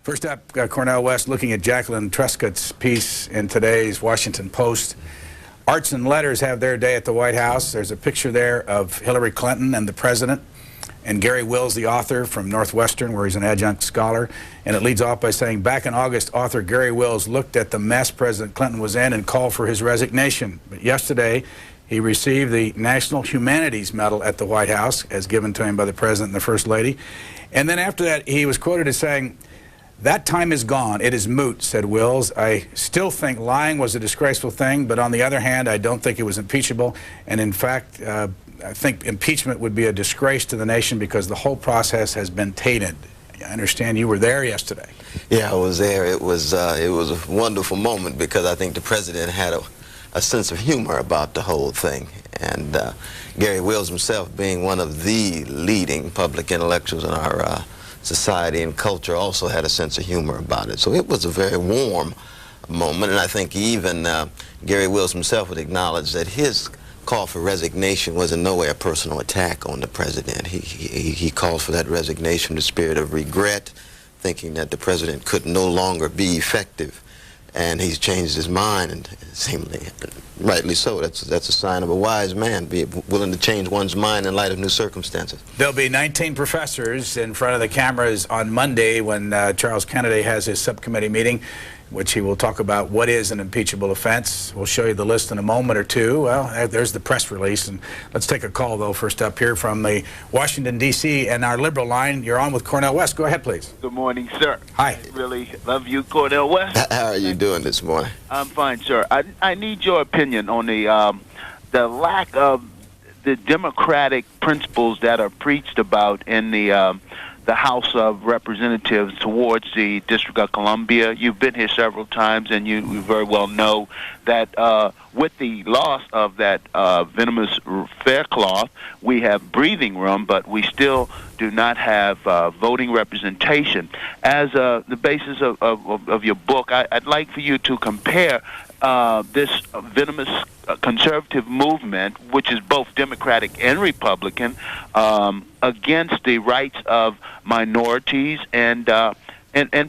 First up, Cornel West looking at Jacqueline Truscott's piece in today's Washington Post. Arts and Letters have their day at the White House. There's a picture there of Hillary Clinton and the president, and Gary Wills, the author from Northwestern, where he's an adjunct scholar. And it leads off by saying, back in August, author Gary Wills looked at the mess President Clinton was in and called for his resignation. But yesterday, he received the National Humanities Medal at the White House, as given to him by the President and the First Lady. And then after that, he was quoted as saying, "That time is gone. It is moot," said Wills. "I still think lying was a disgraceful thing, but on the other hand, I don't think it was impeachable. And in fact, I think impeachment would be a disgrace to the nation because the whole process has been tainted." I understand you were there yesterday. Yeah, I was there. It was a wonderful moment because I think the president had a sense of humor about the whole thing. And Gary Wills himself, being one of the leading public intellectuals in our society and culture, also had a sense of humor about it. So it was a very warm moment, and I think even Gary Wills himself would acknowledge that his call for resignation was in no way a personal attack on the president. He called for that resignation in the spirit of regret, thinking that the president could no longer be effective. And he's changed his mind, and seemingly rightly so. That's a sign of a wise man, be willing to change one's mind in light of new circumstances. There'll be 19 professors in front of the cameras on Monday when Charles Kennedy has his subcommittee meeting, which he will talk about what is an impeachable offense. We'll show you the list in a moment or two. Well, there's the press release. And let's take a call, though, first up here from the Washington, D.C. and our liberal line. You're on with Cornel West. Go ahead, please. Good morning, sir. Hi. I really love you, Cornel West. How are you doing this morning? I'm fine, sir. I need your opinion on the lack of the democratic principles that are preached about in the House of Representatives towards the District of Columbia. You've been here several times, and you very well know that with the loss of that venomous fair cloth, we have breathing room, but we still do not have voting representation. As the basis of your book, I'd like for you to compare this venomous conservative movement, which is both Democratic and Republican, against the rights of minorities and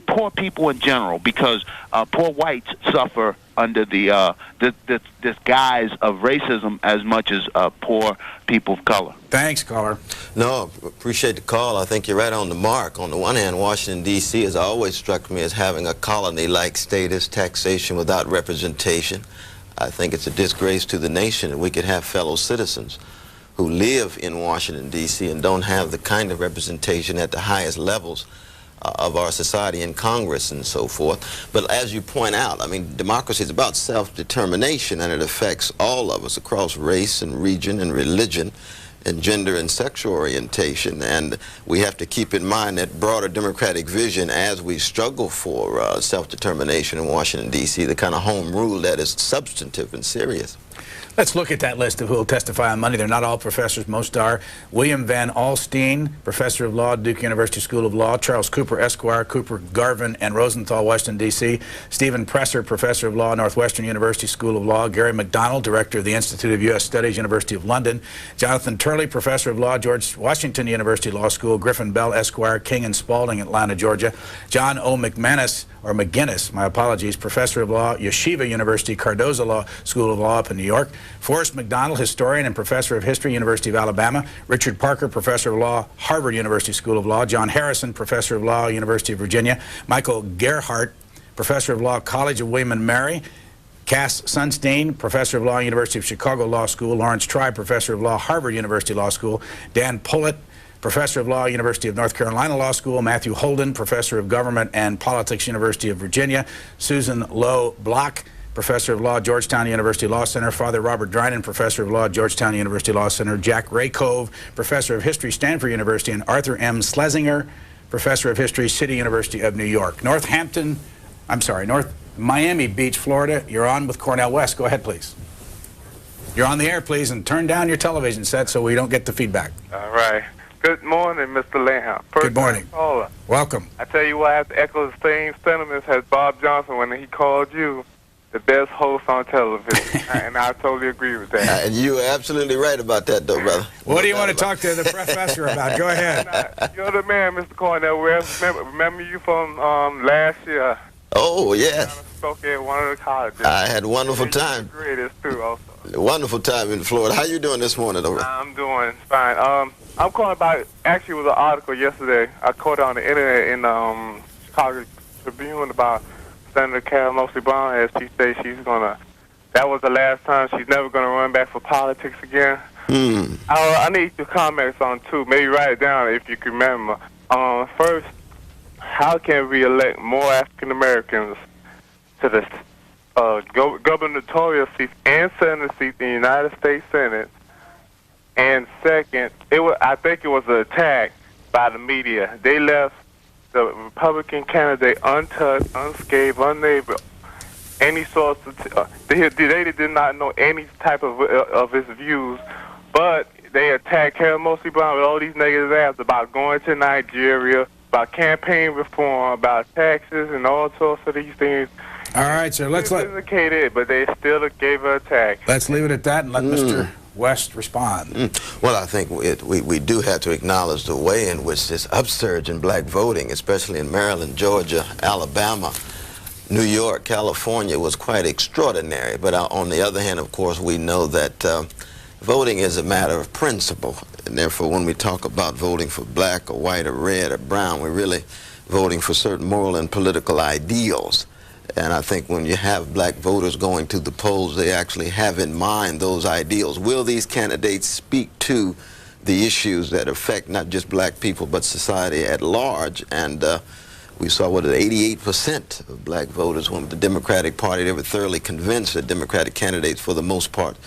poor people in general, because poor whites suffer under this guise of racism as much as poor people of color. Thanks, caller. No, appreciate the call. I think you're right on the mark. On the one hand, Washington, D.C. has always struck me as having a colony-like status, taxation without representation. I think it's a disgrace to the nation that we could have fellow citizens who live in Washington, D.C. and don't have the kind of representation at the highest levels of our society in Congress and so forth. But as you point out, I mean, democracy is about self-determination, and it affects all of us across race and region and religion and gender and sexual orientation. And we have to keep in mind that broader democratic vision as we struggle for self-determination in Washington, D.C., the kind of home rule that is substantive and serious. Let's look at that list of who will testify on Monday. They're not all professors. Most are. William Van Alstyne, professor of law, Duke University School of Law. Charles Cooper, Esquire, Cooper, Garvin, and Rosenthal, Washington, D.C. Stephen Presser, professor of law, Northwestern University School of Law. Gary McDonald, director of the Institute of U.S. Studies, University of London. Jonathan Turley, professor of law, George Washington University Law School. Griffin Bell, Esquire, King and Spalding, Atlanta, Georgia. John O. McGinnis, my apologies, professor of law, Yeshiva University, Cardozo Law School of Law up in New York. Forrest McDonald, historian and professor of history, University of Alabama. Richard Parker, professor of law, Harvard University School of Law. John Harrison, professor of law, University of Virginia. Michael Gerhardt, professor of law, College of William and Mary. Cass Sunstein, professor of law, University of Chicago Law School. Lawrence Tribe, professor of law, Harvard University Law School. Dan Pullett, professor of law, University of North Carolina Law School. Matthew Holden, professor of government and politics, University of Virginia. Susan Lowe Block, professor of law, Georgetown University Law Center. Father Robert Drinan, professor of law, Georgetown University Law Center. Jack Raycove, professor of history, Stanford University. And Arthur M. Schlesinger, professor of history, City University of New York. North Miami Beach, Florida. You're on with Cornel West. Go ahead, please. You're on the air, please, and turn down your television set so we don't get the feedback. All right. Good morning, Mr. Lamb. Good morning. Caller. Welcome. I tell you what, I have to echo the same sentiments as Bob Johnson when he called you. the best host on television, and I totally agree with that. And you're absolutely right about that, though, brother. What do you want to talk to the professor about? Go ahead. You're the man, Mr. Cornel. Remember you from last year? Oh, yes. I spoke at one of the colleges. I had a wonderful time. Greatest too, also. Wonderful time in Florida. How you doing this morning, though? I'm doing fine. I'm calling about, actually, it was an article yesterday. I caught it on the internet in Chicago Tribune about Senator Carol Mosley Brown, as she says that was the last time, she's never going to run back for politics again. I need your comments on two. Maybe write it down if you can remember. First, how can we elect more African Americans to the gubernatorial seats and Senate seats in the United States Senate? And second, I think it was an attack by the media. They left the Republican candidate untouched, unscathed, unable, any source. They did not know any type of his views, but they attacked Carol Mosley Brown with all these negative ads about going to Nigeria, about campaign reform, about taxes, and all sorts of these things. All right, sir. Let's indicated, but they still gave her a attack. Let's leave it at that and let Mr. West respond. Well, I think we do have to acknowledge the way in which this upsurge in black voting, especially in Maryland, Georgia, Alabama, New York, California, was quite extraordinary. But on the other hand, of course, we know that voting is a matter of principle. And therefore, when we talk about voting for black or white or red or brown, we're really voting for certain moral and political ideals. And I think when you have black voters going to the polls, they actually have in mind those ideals. Will these candidates speak to the issues that affect not just black people, but society at large? And we saw, 88% of black voters went with the Democratic Party. They were thoroughly convinced that Democratic candidates, for the most part,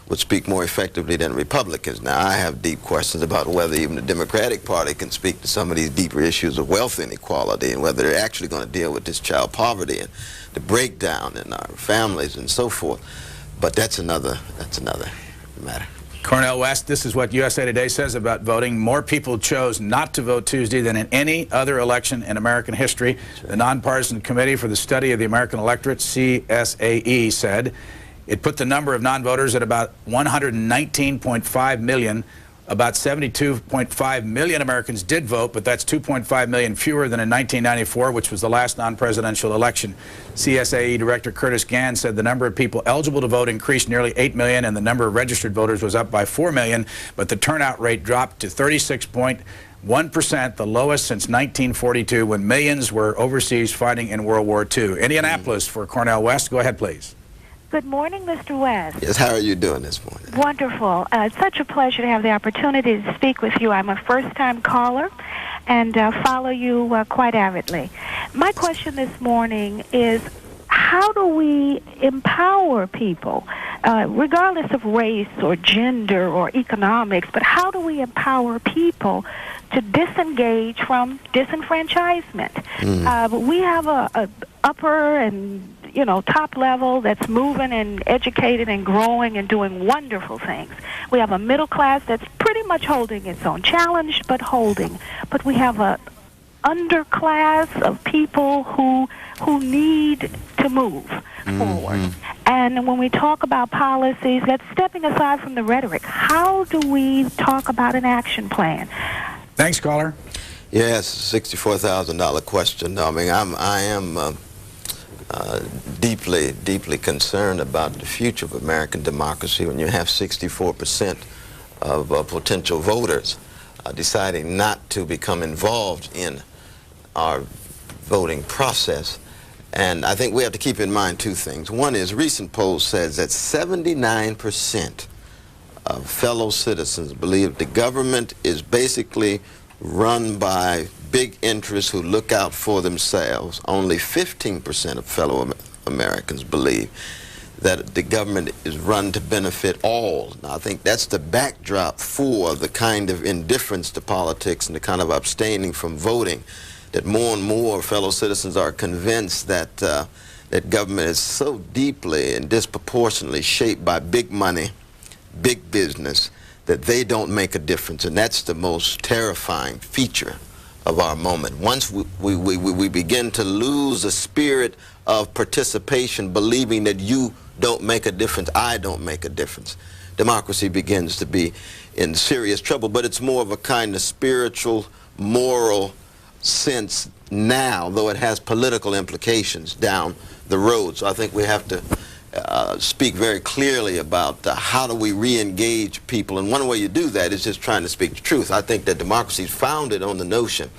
would speak more effectively than Republicans. Now, I have deep questions about whether even the Democratic Party can speak to some of these deeper issues of wealth inequality and whether they're actually going to deal with this child poverty and the breakdown in our families and so forth. But that's another matter. Cornel West, this is what USA Today says about voting. More people chose not to vote Tuesday than in any other election in American history. The Nonpartisan Committee for the Study of the American Electorate, CSAE, said it put the number of non-voters at about 119.5 million. About 72.5 million Americans did vote, but that's 2.5 million fewer than in 1994, which was the last non-presidential election. CSAE Director Curtis Gann said the number of people eligible to vote increased nearly 8 million, and the number of registered voters was up by 4 million, but the turnout rate dropped to 36.1%, the lowest since 1942, when millions were overseas fighting in World War II. Indianapolis for Cornel West. Go ahead, please. Good morning, Mr. West. Yes, how are you doing this morning? Wonderful. It's such a pleasure to have the opportunity to speak with you. I'm a first-time caller and follow you quite avidly. My question this morning is, how do we empower people, regardless of race or gender or economics, but how do we empower people to disengage from disenfranchisement? We have a upper and top level that's moving and educated and growing and doing wonderful things. We have a middle class that's pretty much holding its own, challenged but holding. But we have a underclass of people who need to move forward. And when we talk about policies, that's stepping aside from the rhetoric. How do we talk about an action plan? Thanks, caller. Yes, $64,000 question. I mean, I am deeply concerned about the future of American democracy when you have 64% of potential voters deciding not to become involved in our voting process. And I think we have to keep in mind two things. One is, recent polls says that 79% of fellow citizens believe the government is basically run by big interests who look out for themselves. Only 15% of fellow Americans believe that the government is run to benefit all. Now, I think that's the backdrop for the kind of indifference to politics and the kind of abstaining from voting, that more and more fellow citizens are convinced that that government is so deeply and disproportionately shaped by big money, big business, that they don't make a difference. And that's the most terrifying feature of our moment. Once we begin to lose the spirit of participation, believing that you don't make a difference, I don't make a difference, democracy begins to be in serious trouble. But it's more of a kind of spiritual, moral sense now, though it has political implications down the road. So I think we have to speak very clearly about how do we re-engage people, and one way you do that is just trying to speak the truth. I think that democracy is founded on the notion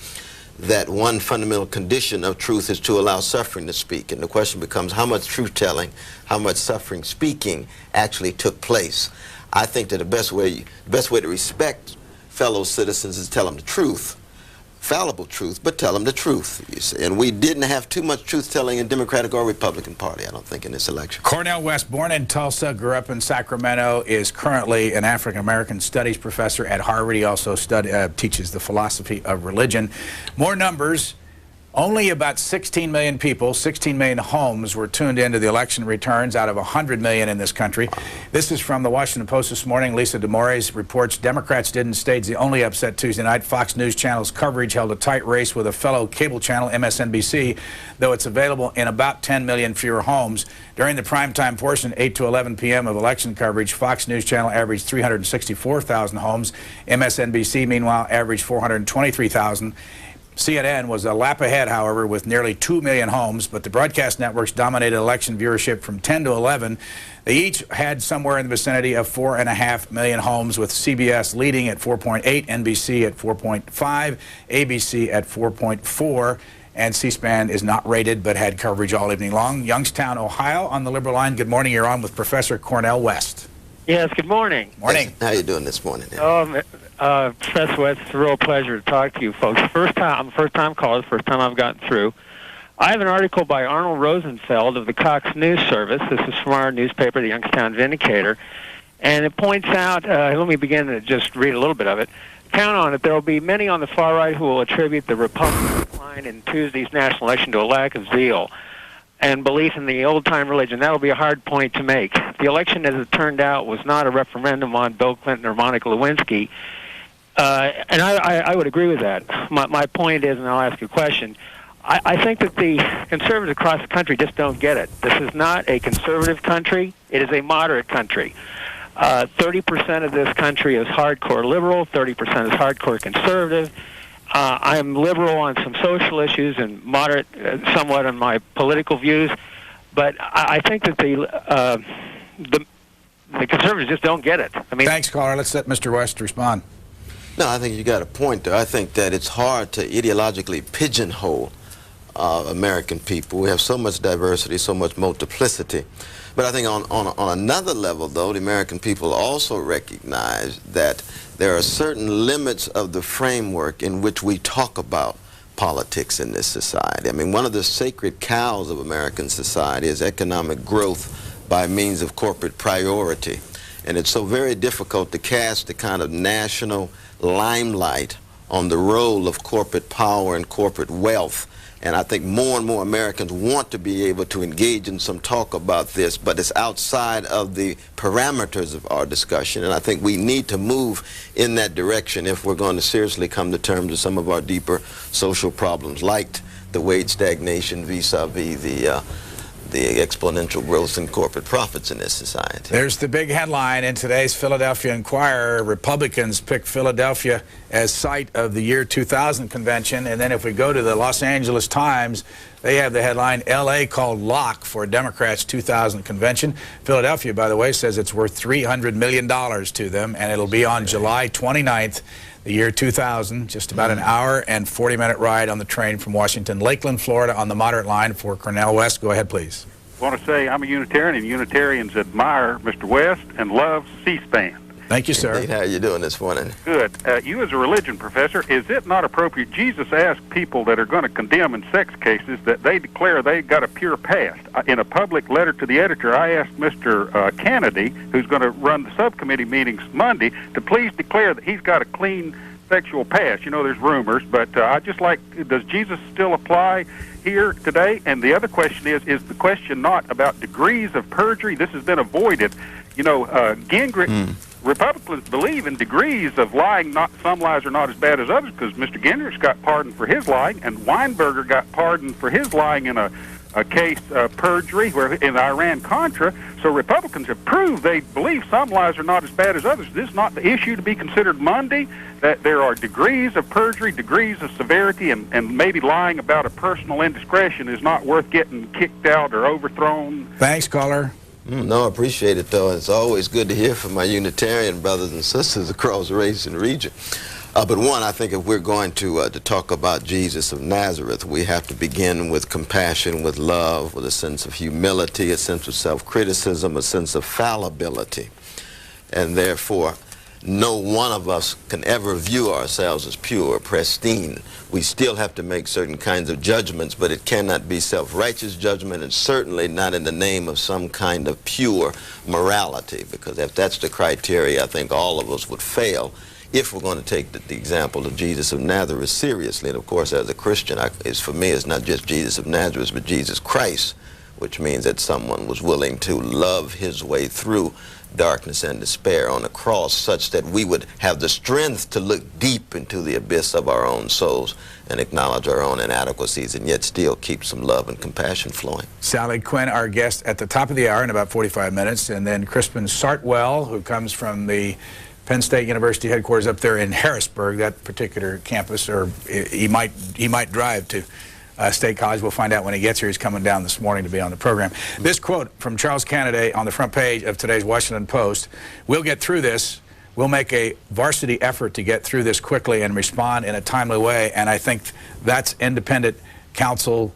that one fundamental condition of truth is to allow suffering to speak, and the question becomes how much truth-telling, how much suffering speaking actually took place. I think that the best way to respect fellow citizens is tell them the truth, fallible truth, but tell them the truth. You see. And we didn't have too much truth-telling in Democratic or Republican Party, I don't think, in this election. Cornel West, born in Tulsa, grew up in Sacramento, is currently an African-American studies professor at Harvard. He also teaches the philosophy of religion. More numbers. Only about 16 million people, 16 million homes were tuned into the election returns out of 100 million in this country. This is from the Washington Post this morning. Lisa DeMores reports Democrats didn't stage the only upset Tuesday night. Fox News Channel's coverage held a tight race with a fellow cable channel, MSNBC, though it's available in about 10 million fewer homes. During the primetime portion, 8 to 11 p.m. of election coverage, Fox News Channel averaged 364,000 homes. MSNBC, meanwhile, averaged 423,000. CNN was a lap ahead, however, with nearly 2 million homes, but the broadcast networks dominated election viewership from 10 to 11. They each had somewhere in the vicinity of 4.5 million homes, with CBS leading at 4.8, NBC at 4.5, ABC at 4.4, and C-SPAN is not rated but had coverage all evening long. Youngstown, Ohio, on the Liberal line. Good morning. You're on with Professor Cornel West. Yes, good morning. Morning. How you doing this morning? Professor West, it's a real pleasure to talk to you folks. I'm a first-time caller, first time I've gotten through. I have an article by Arnold Rosenfeld of the Cox News Service. This is from our newspaper, the Youngstown Vindicator. And it points out, let me begin to just read a little bit of it. Count on it, there will be many on the far right who will attribute the Republican decline in Tuesday's national election to a lack of zeal and belief in the old-time religion. That will be a hard point to make. The election, as it turned out, was not a referendum on Bill Clinton or Monica Lewinsky. And I would agree with that. My point is, and I'll ask you a question, I think that the conservatives across the country just don't get it. This is not a conservative country. It is a moderate country. 30% of this country is hardcore liberal, 30% is hardcore conservative. I'm liberal on some social issues and moderate somewhat on my political views, but I think that the conservatives just don't get it. I mean, thanks, caller. Let's let Mr. West respond. No, I think you got a point there. I think that it's hard to ideologically pigeonhole American people. We have so much diversity, so much multiplicity. But I think on another level, though, the American people also recognize that there are certain limits of the framework in which we talk about politics in this society. I mean, one of the sacred cows of American society is economic growth by means of corporate priority. And it's so very difficult to cast the kind of national limelight on the role of corporate power and corporate wealth. And I think more and more Americans want to be able to engage in some talk about this, but it's outside of the parameters of our discussion. And I think we need to move in that direction if we're going to seriously come to terms with some of our deeper social problems, like the wage stagnation vis-a-vis the exponential growth in corporate profits in this society. There's the big headline in today's Philadelphia Inquirer. Republicans pick Philadelphia as site of the year 2000 convention. And then if we go to the Los Angeles Times, they have the headline, L.A. called lock for Democrats' 2000 convention. Philadelphia, by the way, says it's worth $300 million to them, and it'll be on July 29th, the year 2000, just about an hour and 40-minute ride on the train from Washington. Lakeland, Florida, on the moderate line for Cornel West. Go ahead, please. I want to say I'm a Unitarian, and Unitarians admire Mr. West and love C-SPAN. Thank you, sir. Indeed. How are you doing this morning? Good. You as a religion professor, is it not appropriate? Jesus asked people that are going to condemn in sex cases that they declare they got a pure past. In a public letter to the editor, I asked Mr. Kennedy, who's going to run the subcommittee meetings Monday, to please declare that he's got a clean sexual past. You know, there's rumors, but I just like, does Jesus still apply here today? And the other question is the question not about degrees of perjury? This has been avoided. You know, Gingrich Republicans believe in degrees of lying. Not some lies are not as bad as others, because Mr. Gingrich got pardoned for his lying, and Weinberger got pardoned for his lying in a case perjury where in Iran-Contra. So Republicans have proved they believe some lies are not as bad as others. This is not the issue to be considered Monday, that there are degrees of perjury, degrees of severity, and maybe lying about a personal indiscretion is not worth getting kicked out or overthrown. Thanks, caller. No, I appreciate it, though. It's always good to hear from my Unitarian brothers and sisters across race and region. But one, I think if we're going to talk about Jesus of Nazareth, we have to begin with compassion, with love, with a sense of humility, a sense of self-criticism, a sense of fallibility. And therefore, no one of us can ever view ourselves as pure or pristine. We still have to make certain kinds of judgments, but it cannot be self-righteous judgment, and certainly not in the name of some kind of pure morality, because if that's the criteria, I think all of us would fail if we're going to take the example of Jesus of Nazareth seriously. And of course, as a Christian, for me, it's not just Jesus of Nazareth, but Jesus Christ, which means that someone was willing to love his way through darkness and despair on a cross, such that we would have the strength to look deep into the abyss of our own souls and acknowledge our own inadequacies, and yet still keep some love and compassion flowing. Sally Quinn, our guest at the top of the hour in about 45 minutes, and then Crispin Sartwell, who comes from the Penn State University headquarters up there in Harrisburg, that particular campus, or he might drive to State College. We'll find out when he gets here. He's coming down this morning to be on the program. This quote from Charles Kennedy on the front page of today's Washington Post: "We'll get through this. We'll make a varsity effort to get through this quickly and respond in a timely way." And I think that's independent counsel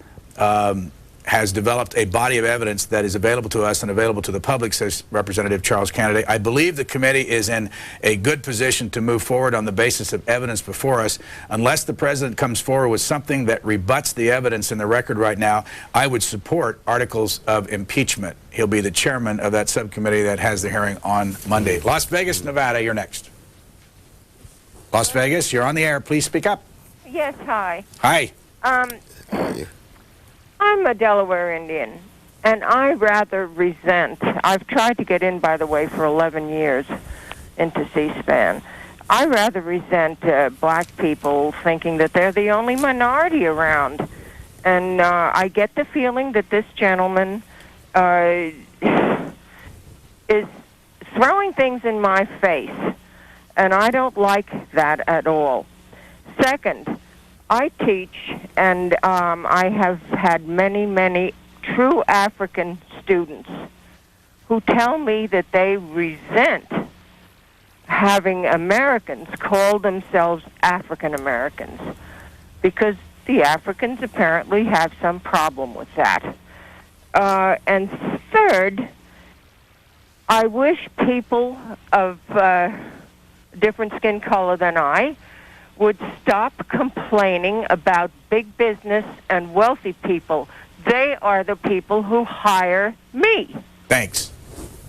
has developed a body of evidence that is available to us and available to the public, says Representative Charles Kennedy. I believe the committee is in a good position to move forward on the basis of evidence before us. Unless the president comes forward with something that rebuts the evidence in the record right now, I would support articles of impeachment. He'll be the chairman of that subcommittee that has the hearing on Monday. Las Vegas, Nevada, you're next. Las Vegas, you're on the air. Please speak up. Yes, hi. Hi. I'm a Delaware Indian, and I rather resent, I've tried to get in, by the way, for 11 years into C-SPAN. I rather resent black people thinking that they're the only minority around. And I get the feeling that this gentleman is throwing things in my face, and I don't like that at all. Second, I teach, and I have had many, many true African students who tell me that they resent having Americans call themselves African Americans, because the Africans apparently have some problem with that. And third, I wish people of different skin color than I would stop complaining about big business and wealthy people. They are the people who hire me. Thanks.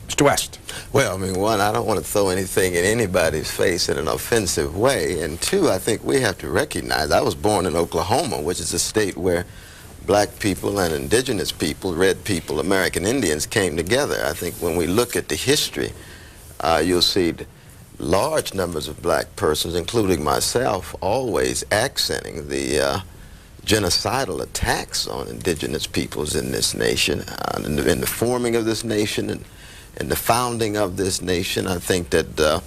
Mr. West. Well, I mean, one, I don't want to throw anything in anybody's face in an offensive way. And two, I think we have to recognize, I was born in Oklahoma, which is a state where black people and indigenous people, red people, American Indians came together. I think when we look at the history, you'll see large numbers of black persons, including myself, always accenting the genocidal attacks on indigenous peoples in this nation, in the forming of this nation and the founding of this nation. I think that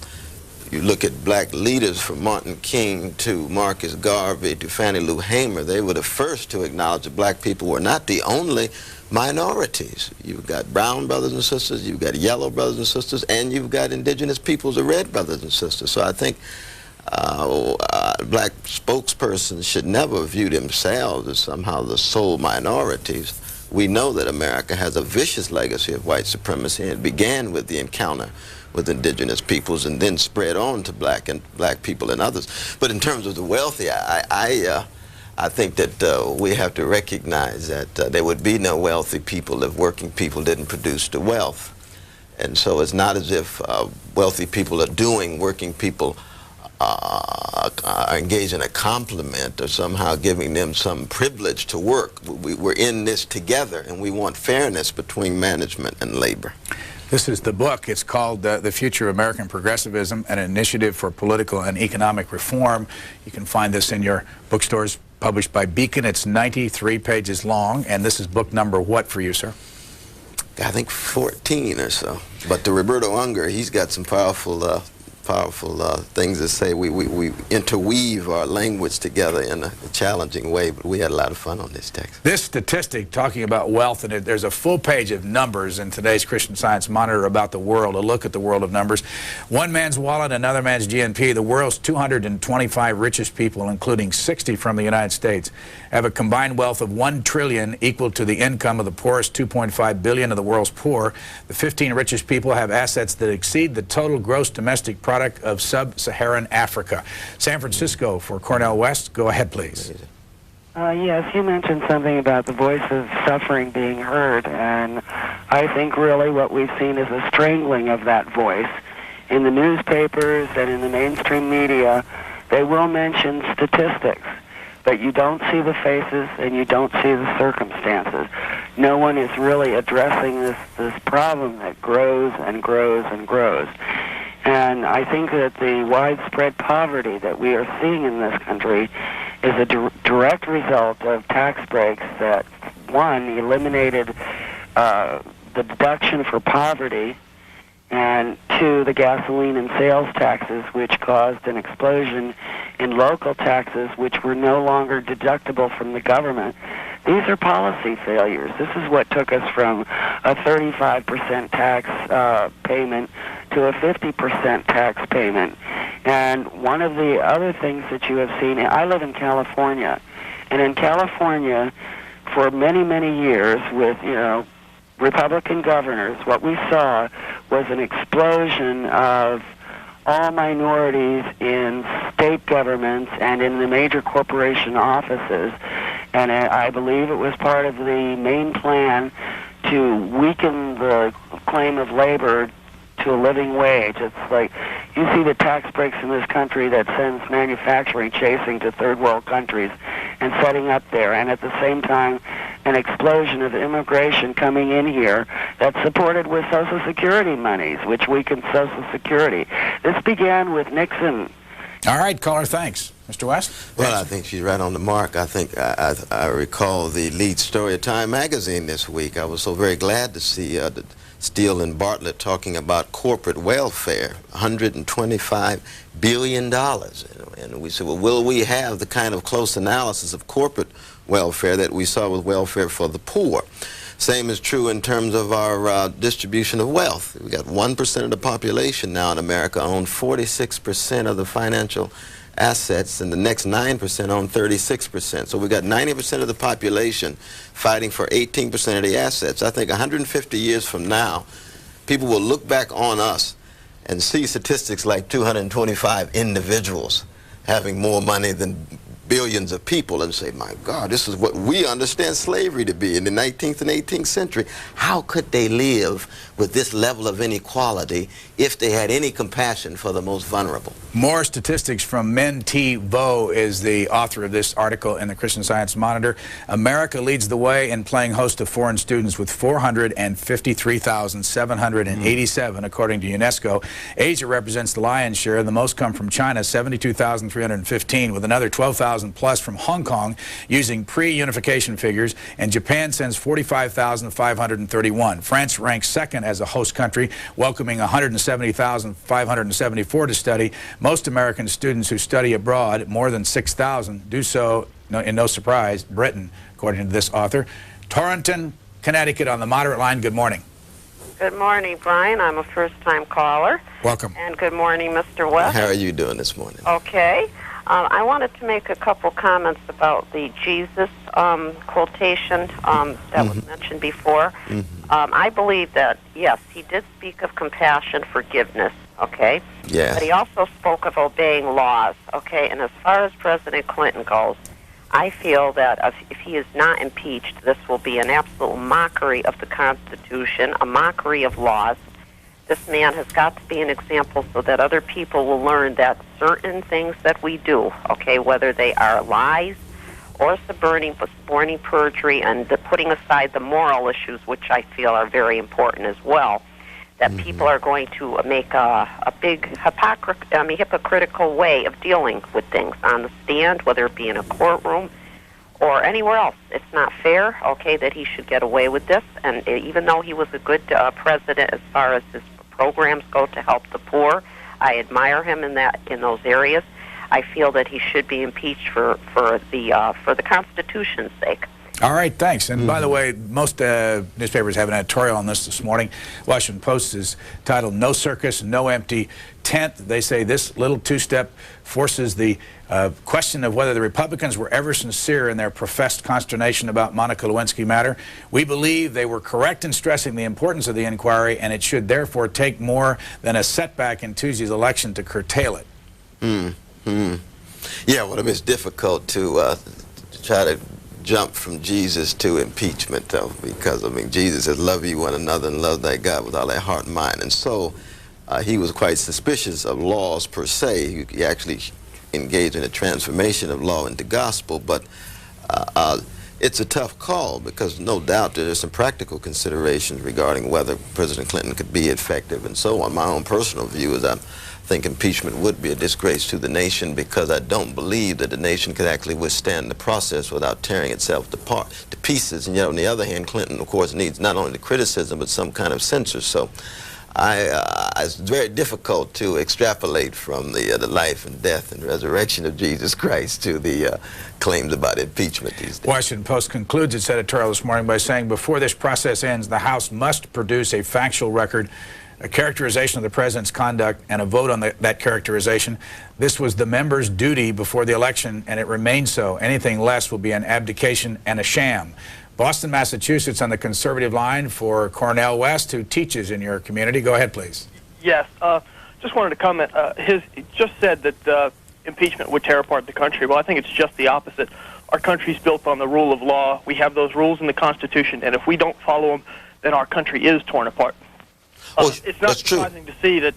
you look at black leaders from Martin King to Marcus Garvey to Fannie Lou Hamer, they were the first to acknowledge that black people were not the only minorities. You've got brown brothers and sisters, you've got yellow brothers and sisters, and you've got indigenous peoples of red brothers and sisters. So I think black spokespersons should never view themselves as somehow the sole minorities. We know that America has a vicious legacy of white supremacy. It began with the encounter with indigenous peoples and then spread on to black people and others. But in terms of the wealthy, I think that we have to recognize that there would be no wealthy people if working people didn't produce the wealth. And so it's not as if wealthy people are doing working people are engaged in a compliment or somehow giving them some privilege to work. We're in this together, and we want fairness between management and labor. This is the book. It's called The Future of American Progressivism, an Initiative for Political and Economic Reform. You can find this in your bookstores, published by Beacon. It's 93 pages long, and this is book number what for you, sir? I think 14 or so. But to Roberto Unger, he's got some powerful things to say. We interweave our language together in a challenging way, but we had a lot of fun on this text. This statistic talking about wealth, and there's a full page of numbers in today's Christian Science Monitor about the world, a look at the world of numbers. One man's wallet, another man's GNP. The world's 225 richest people, including 60 from the United States, have a combined wealth of $1 trillion, equal to the income of the poorest 2.5 billion of the world's poor. The 15 richest people have assets that exceed the total gross domestic product of sub-Saharan Africa. San Francisco for Cornel West. Go ahead, please. Yes, you mentioned something about the voice of suffering being heard, and I think really what we've seen is a strangling of that voice. In the newspapers and in the mainstream media, they will mention statistics, but you don't see the faces and you don't see the circumstances. No one is really addressing this problem that grows and grows and grows. And I think that the widespread poverty that we are seeing in this country is a direct result of tax breaks that, one, eliminated the deduction for poverty, and two, the gasoline and sales taxes, which caused an explosion in local taxes, which were no longer deductible from the government. These are policy failures. This is what took us from a 35% tax payment to a 50% tax payment. And one of the other things that you have seen, I live in California, and in California, for many, many years with, Republican governors, what we saw was an explosion of all minorities in state governments and in the major corporation offices. And I believe it was part of the main plan to weaken the claim of labor to a living wage. It's like you see the tax breaks in this country that sends manufacturing chasing to third world countries and setting up there, and at the same time an explosion of immigration coming in here that's supported with Social Security monies, which weakens Social Security. This began with Nixon. All right, caller, thanks. Mr. West? Well, I think she's right on the mark. I think I recall the lead story of Time magazine this week. I was so very glad to see Steele and Bartlett talking about corporate welfare, $125 billion. And we said, well, will we have the kind of close analysis of corporate welfare that we saw with welfare for the poor? Same is true in terms of our distribution of wealth. We got 1% of the population now in America own 46% of the financial assets, and the next 9% own 36%. So we've got 90% of the population fighting for 18% of the assets. I think 150 years from now, people will look back on us and see statistics like 225 individuals having more money than billions of people and say, my God, this is what we understand slavery to be in the 19th and 18th century. How could they live with this level of inequality if they had any compassion for the most vulnerable? More statistics from Min T. Vo is the author of this article in the Christian Science Monitor. America leads the way in playing host to foreign students with 453,787, according to UNESCO. Asia represents the lion's share. The most come from China, 72,315, with another 12,000 plus from Hong Kong using pre-unification figures, and Japan sends 45,531. France ranks second as a host country, welcoming 170,574 to study. Most American students who study abroad, more than 6,000, do so, in no surprise, Britain, according to this author. Torrington, Connecticut on the moderate line. Good morning. Good morning, Brian. I'm a first-time caller. Welcome. And good morning, Mr. West. How are you doing this morning? Okay. I wanted to make a couple comments about the Jesus quotation that was mentioned before. I believe that, yes, he did speak of compassion, forgiveness, okay? Yeah. But he also spoke of obeying laws, okay? And as far as President Clinton goes, I feel that if he is not impeached, this will be an absolute mockery of the Constitution, a mockery of laws. This man has got to be an example so that other people will learn that certain things that we do, okay, whether they are lies or suborning perjury and putting aside the moral issues, which I feel are very important as well, that people are going to make a big hypocritical way of dealing with things on the stand, whether it be in a courtroom or anywhere else. It's not fair, okay, that he should get away with this. And even though he was a good president as far as his programs go to help the poor, I admire him in those areas. I feel that he should be impeached for the Constitution's sake. All right, thanks. And by the way, most newspapers have an editorial on this morning. Washington Post is titled "No Circus, No Empty Tent." They say this little two-step forces the question of whether the Republicans were ever sincere in their professed consternation about Monica Lewinsky matter. We believe they were correct in stressing the importance of the inquiry, and it should therefore take more than a setback in Tuesday's election to curtail it. Yeah, well, I mean, it's difficult to try to jump from Jesus to impeachment, though, because, I mean, Jesus says, love ye one another and love thy God with all thy heart, mind, and soul. He was quite suspicious of laws per se. He actually engaged in a transformation of law into gospel, but it's a tough call because no doubt there's some practical considerations regarding whether President Clinton could be effective and so on. My own personal view is I think impeachment would be a disgrace to the nation because I don't believe that the nation could actually withstand the process without tearing itself to pieces. And yet, on the other hand, Clinton, of course, needs not only the criticism but some kind of censure. So it's very difficult to extrapolate from the life and death and resurrection of Jesus Christ to the claims about impeachment these days. Washington Post concludes its editorial this morning by saying, before this process ends, the House must produce a factual record, a characterization of the president's conduct, and a vote on that characterization. This was the members' duty before the election, and it remains so. Anything less will be an abdication and a sham. Boston, Massachusetts, on the conservative line for Cornel West, who teaches in your community. Go ahead, please. Yes. Just wanted to comment. He just said that impeachment would tear apart the country. Well, I think it's just the opposite. Our country's built on the rule of law. We have those rules in the Constitution, and if we don't follow them, then our country is torn apart. It's not surprising to see that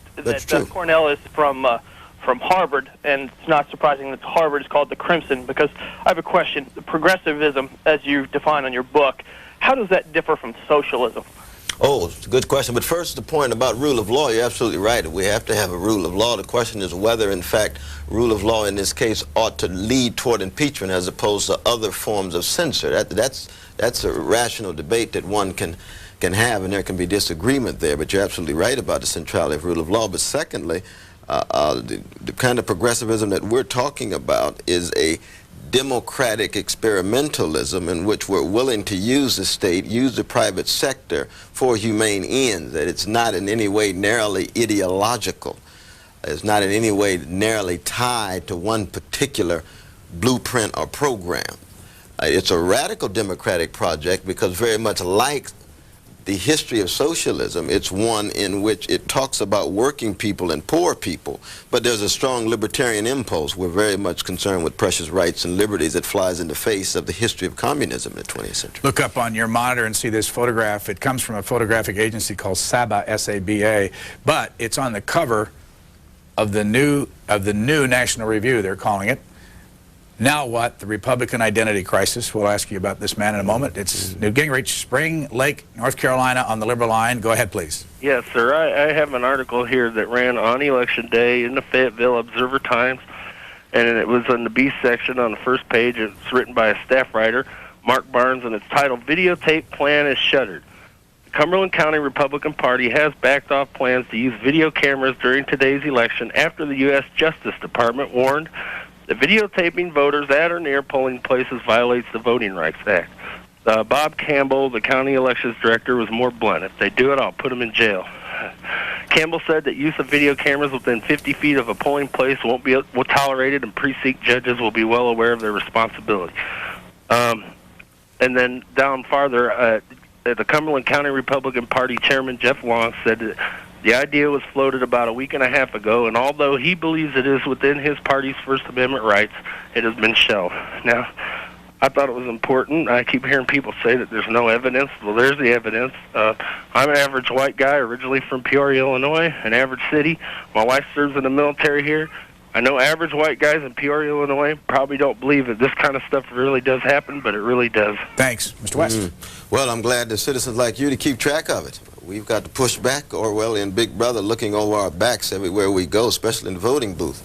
Cornel is from Harvard, and it's not surprising that Harvard is called the Crimson, because I have a question. Progressivism, as you define on your book, how does that differ from socialism? Oh, it's a good question. But first, the point about rule of law, you're absolutely right. We have to have a rule of law. The question is whether, in fact, rule of law in this case ought to lead toward impeachment as opposed to other forms of censure. That's a rational debate that one can have, and there can be disagreement there. But you're absolutely right about the centrality of rule of law. But secondly, the kind of progressivism that we're talking about is a democratic experimentalism in which we're willing to use the state, use the private sector for humane ends, that it's not in any way narrowly ideological. It's not in any way narrowly tied to one particular blueprint or program. It's a radical democratic project because very much like the history of socialism, it's one in which it talks about working people and poor people, but there's a strong libertarian impulse. We're very much concerned with precious rights and liberties that flies in the face of the history of communism in the 20th century. Look up on your monitor and see this photograph. It comes from a photographic agency called SABA, S-A-B-A, but it's on the cover of the new National Review, they're calling it. Now what? The Republican identity crisis. We'll ask you about this man in a moment. It's Newt Gingrich, Spring Lake, North Carolina, on the Liberal line. Go ahead, please. Yes, sir. I have an article here that ran on Election Day in the Fayetteville Observer-Times, and it was in the B section on the first page. It's written by a staff writer, Mark Barnes, and it's titled, Videotape Plan is Shuttered. The Cumberland County Republican Party has backed off plans to use video cameras during today's election after the U.S. Justice Department warned that videotaping voters at or near polling places violates the Voting Rights Act. Bob Campbell, the county elections director, was more blunt. If they do it, I'll put them in jail. Campbell said that use of video cameras within 50 feet of a polling place won't be tolerated, and precinct judges will be well aware of their responsibility. And then down farther, the Cumberland County Republican Party chairman, Jeff Long, said that the idea was floated about a week and a half ago, and although he believes it is within his party's First Amendment rights, it has been shelved. Now, I thought it was important. I keep hearing people say that there's no evidence. Well, there's the evidence. I'm an average white guy, originally from Peoria, Illinois, an average city. My wife serves in the military here. I know average white guys in Peoria, Illinois, probably don't believe that this kind of stuff really does happen, but it really does. Thanks. Mr. West. Well, I'm glad that citizens like you to keep track of it. we've got to push back Orwellian Big Brother looking over our backs everywhere we go, especially in the voting booth.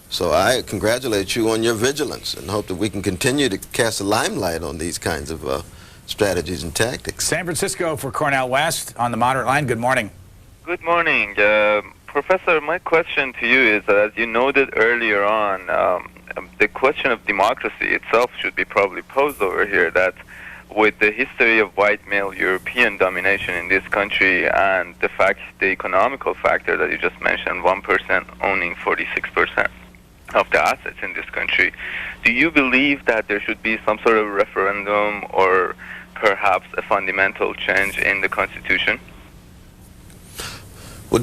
So I congratulate you on your vigilance and hope that we can continue to cast a limelight on these kinds of strategies and tactics. San Francisco for Cornel West on the moderate line. Good morning. Good morning. Professor, my question to you is that, as you noted earlier on, the question of democracy itself should be probably posed over here, that with the history of white male European domination in this country and the economical factor that you just mentioned, 1% owning 46% of the assets in this country, do you believe that there should be some sort of referendum or perhaps a fundamental change in the Constitution? Well,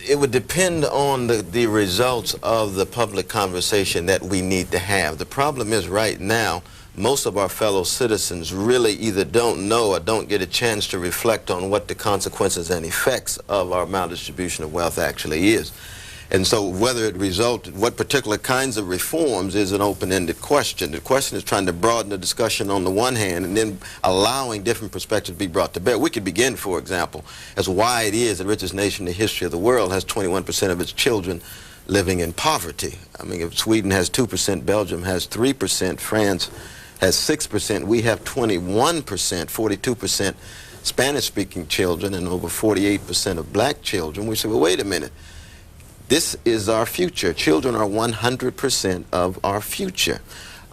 it would depend on the results of the public conversation that we need to have. The problem is right now, most of our fellow citizens really either don't know or don't get a chance to reflect on what the consequences and effects of our maldistribution of wealth actually is. And so whether it resulted, what particular kinds of reforms is an open-ended question. The question is trying to broaden the discussion on the one hand and then allowing different perspectives to be brought to bear. We could begin, for example, as why it is the richest nation in the history of the world has 21% of its children living in poverty. I mean, if Sweden has 2%, Belgium has 3%, France has 6%, we have 21%, 42% Spanish-speaking children and over 48% of black children. We say, well, wait a minute. This is our future. Children are 100% of our future.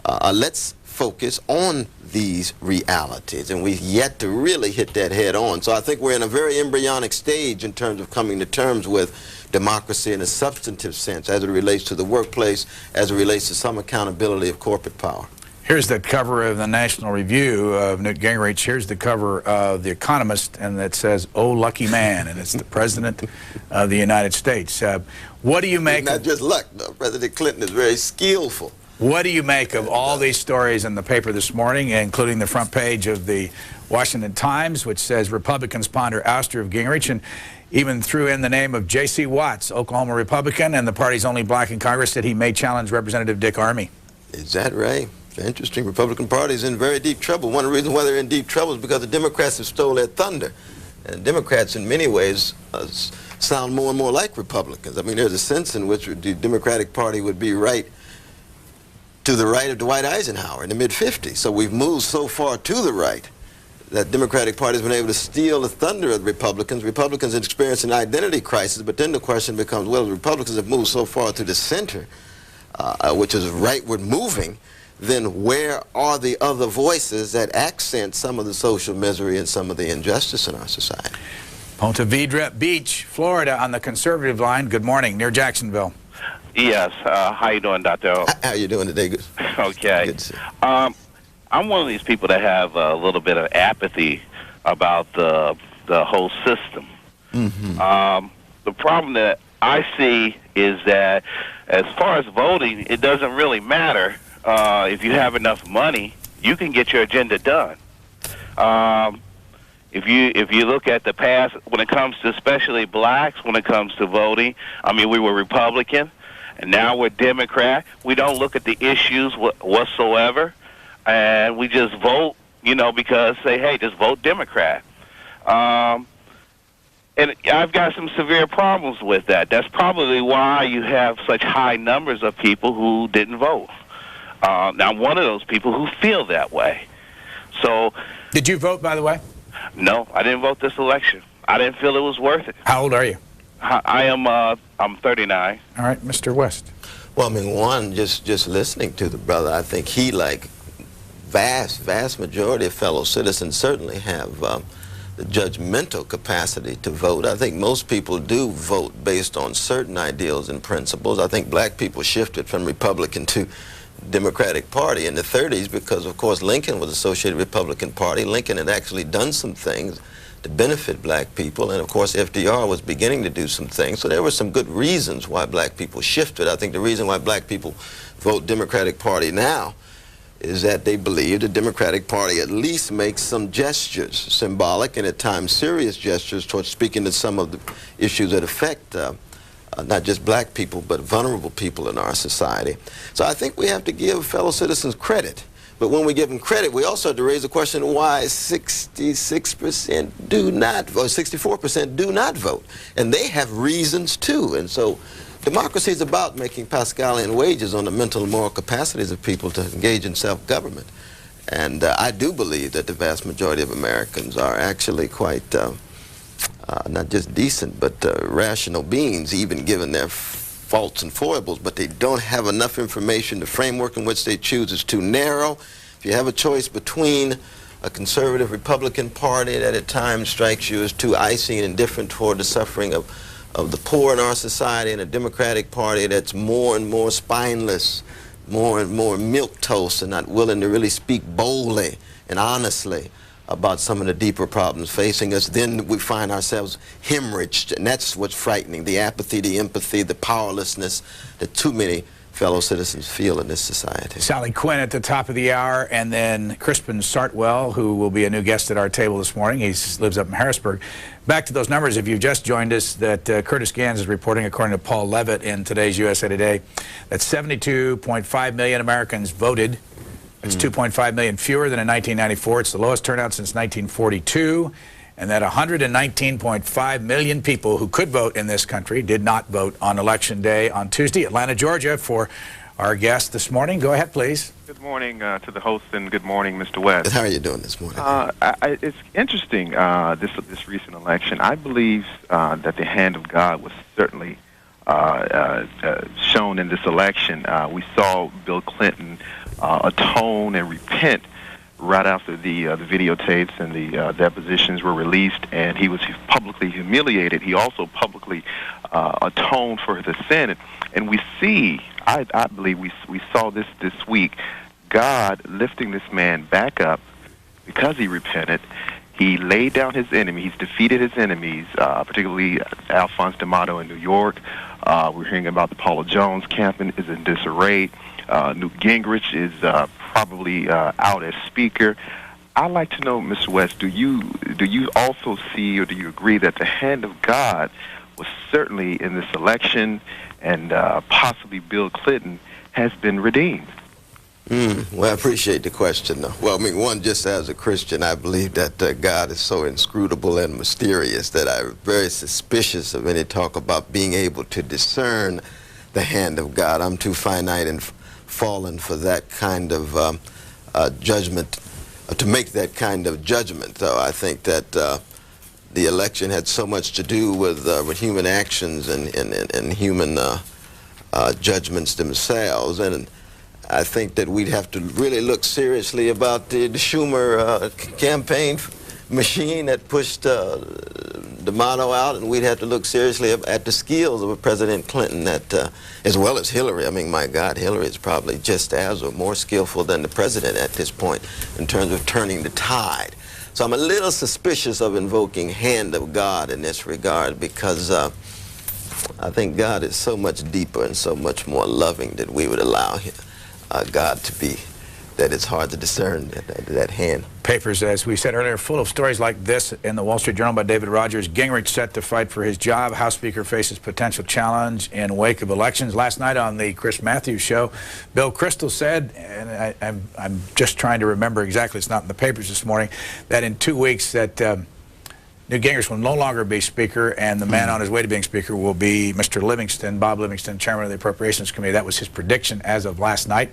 Let's focus on these realities, and we've yet to really hit that head on. So I think we're in a very embryonic stage in terms of coming to terms with democracy in a substantive sense as it relates to the workplace, as it relates to some accountability of corporate power. Here's the cover of the National Review of Newt Gingrich. Here's the cover of The Economist, and it says, "Oh, lucky man," and it's the President of the United States. What do you make? It's not just luck, though. President Clinton is very skillful. What do you make of all these stories in the paper this morning, including the front page of the Washington Times, which says Republicans ponder ouster of Gingrich, and even threw in the name of J.C. Watts, Oklahoma Republican, and the party's only black in Congress, said he may challenge Representative Dick Armey? Is that right? Interesting. Republican Party is in very deep trouble. One of the reasons why they're in deep trouble is because the Democrats have stole their thunder. And Democrats, in many ways, sound more and more like Republicans. I mean, there's a sense in which the Democratic Party would be right to the right of Dwight Eisenhower in the mid-50s. So we've moved so far to the right that Democratic Party has been able to steal the thunder of the Republicans. Republicans are experiencing an identity crisis, but then the question becomes, well, the Republicans have moved so far to the center, which is rightward moving, then where are the other voices that accent some of the social misery and some of the injustice in our society? Ponte Vedra Beach, Florida, on the conservative line. Good morning, near Jacksonville. Yes. How you doing, Dr. O? How you doing today? Good. Okay. Good to see you. I'm one of these people that have a little bit of apathy about the whole system. Mm-hmm. The problem that I see is that as far as voting, it doesn't really matter. If you have enough money, you can get your agenda done. If you look at the past, when it comes to especially blacks, when it comes to voting, I mean, we were Republican, and now we're Democrat. We don't look at the issues whatsoever, and we just vote, because say, hey, just vote Democrat. And I've got some severe problems with that. That's probably why you have such high numbers of people who didn't vote. Now, I'm one of those people who feel that way. So, did you vote, by the way? No, I didn't vote this election. I didn't feel it was worth it. How old are you? I'm 39. All right, Mr. West. Well, I mean, one, just listening to the brother, I think he, like vast majority of fellow citizens, certainly have the judgmental capacity to vote. I think most people do vote based on certain ideals and principles. I think black people shifted from Republican to Democratic Party in the 30s because, of course, Lincoln was associated with the Republican Party. Lincoln had actually done some things to benefit black people, and of course FDR was beginning to do some things. So there were some good reasons why black people shifted. I think the reason why black people vote Democratic Party now is that they believe the Democratic Party at least makes some gestures, symbolic and at times serious gestures, towards speaking to some of the issues that affect not just black people, but vulnerable people in our society. So I think we have to give fellow citizens credit But when we give them credit, we also have to raise the question why 66% do not vote, 64% do not vote. And they have reasons too. And so democracy is about making Pascalian wages on the mental and moral capacities of people to engage in self-government. And I do believe that the vast majority of Americans are actually quite not just decent, but rational beings, even given their faults and foibles, but they don't have enough information. The framework in which they choose is too narrow. If you have a choice between a conservative Republican Party that at times strikes you as too icy and indifferent toward the suffering of the poor in our society, and a Democratic Party that's more and more spineless, more and more milquetoast, and not willing to really speak boldly and honestly about some of the deeper problems facing us, then we find ourselves hemorrhaged, and that's what's frightening, the apathy, the empathy, the powerlessness that too many fellow citizens feel in this society. Sally Quinn at the top of the hour, and then Crispin Sartwell, who will be a new guest at our table this morning. He lives up in Harrisburg. Back to those numbers, if you've just joined us, that Curtis Gans is reporting, according to Paul Levitt in today's USA Today, that 72.5 million Americans voted. It's 2.5 million fewer than in 1994. It's the lowest turnout since 1942. And that 119.5 million people who could vote in this country did not vote on Election Day on Tuesday. Atlanta, Georgia, for our guest this morning. Go ahead, please. Good morning to the host, and good morning, Mr. West. How are you doing this morning? It's interesting, this recent election. I believe that the hand of God was certainly shown in this election. We saw Bill Clinton atone and repent right after the videotapes and the depositions were released, and he was publicly humiliated. He also publicly atoned for the sin. And we see, I believe we saw this week, God lifting this man back up because he repented. He laid down his enemies, defeated his enemies, particularly Alphonse D'Amato in New York. We're hearing about the Paula Jones campaign is in disarray. Newt Gingrich is probably out as speaker. I'd like to know, Mr. West, do you also see, or do you agree that the hand of God was certainly in this election, and possibly Bill Clinton has been redeemed? Well, I appreciate the question, though. Well, I mean, one, just as a Christian, I believe that God is so inscrutable and mysterious that I'm very suspicious of any talk about being able to discern the hand of God. I'm too finite and fallen for that kind of judgment, to make that kind of judgment. So I think that the election had so much to do with human actions and human judgments themselves, and I think that we'd have to really look seriously about the Schumer campaign machine that pushed D'Amato out, and we'd have to look seriously at the skills of a President Clinton, that, as well as Hillary. I mean, my God, Hillary is probably just as or more skillful than the president at this point in terms of turning the tide. So I'm a little suspicious of invoking hand of God in this regard, because I think God is so much deeper and so much more loving that we would allow him. God to be, that it's hard to discern that hand. Papers, as we said earlier, full of stories like this in the Wall Street Journal by David Rogers. Gingrich set to fight for his job. House Speaker faces potential challenge in wake of elections. Last night on the Chris Matthews show, Bill Kristol said, and I'm just trying to remember exactly, it's not in the papers this morning, that in 2 weeks that Newt Gingrich will no longer be Speaker, and the man on his way to being Speaker will be Mr. Livingston, Bob Livingston, Chairman of the Appropriations Committee. That was his prediction as of last night.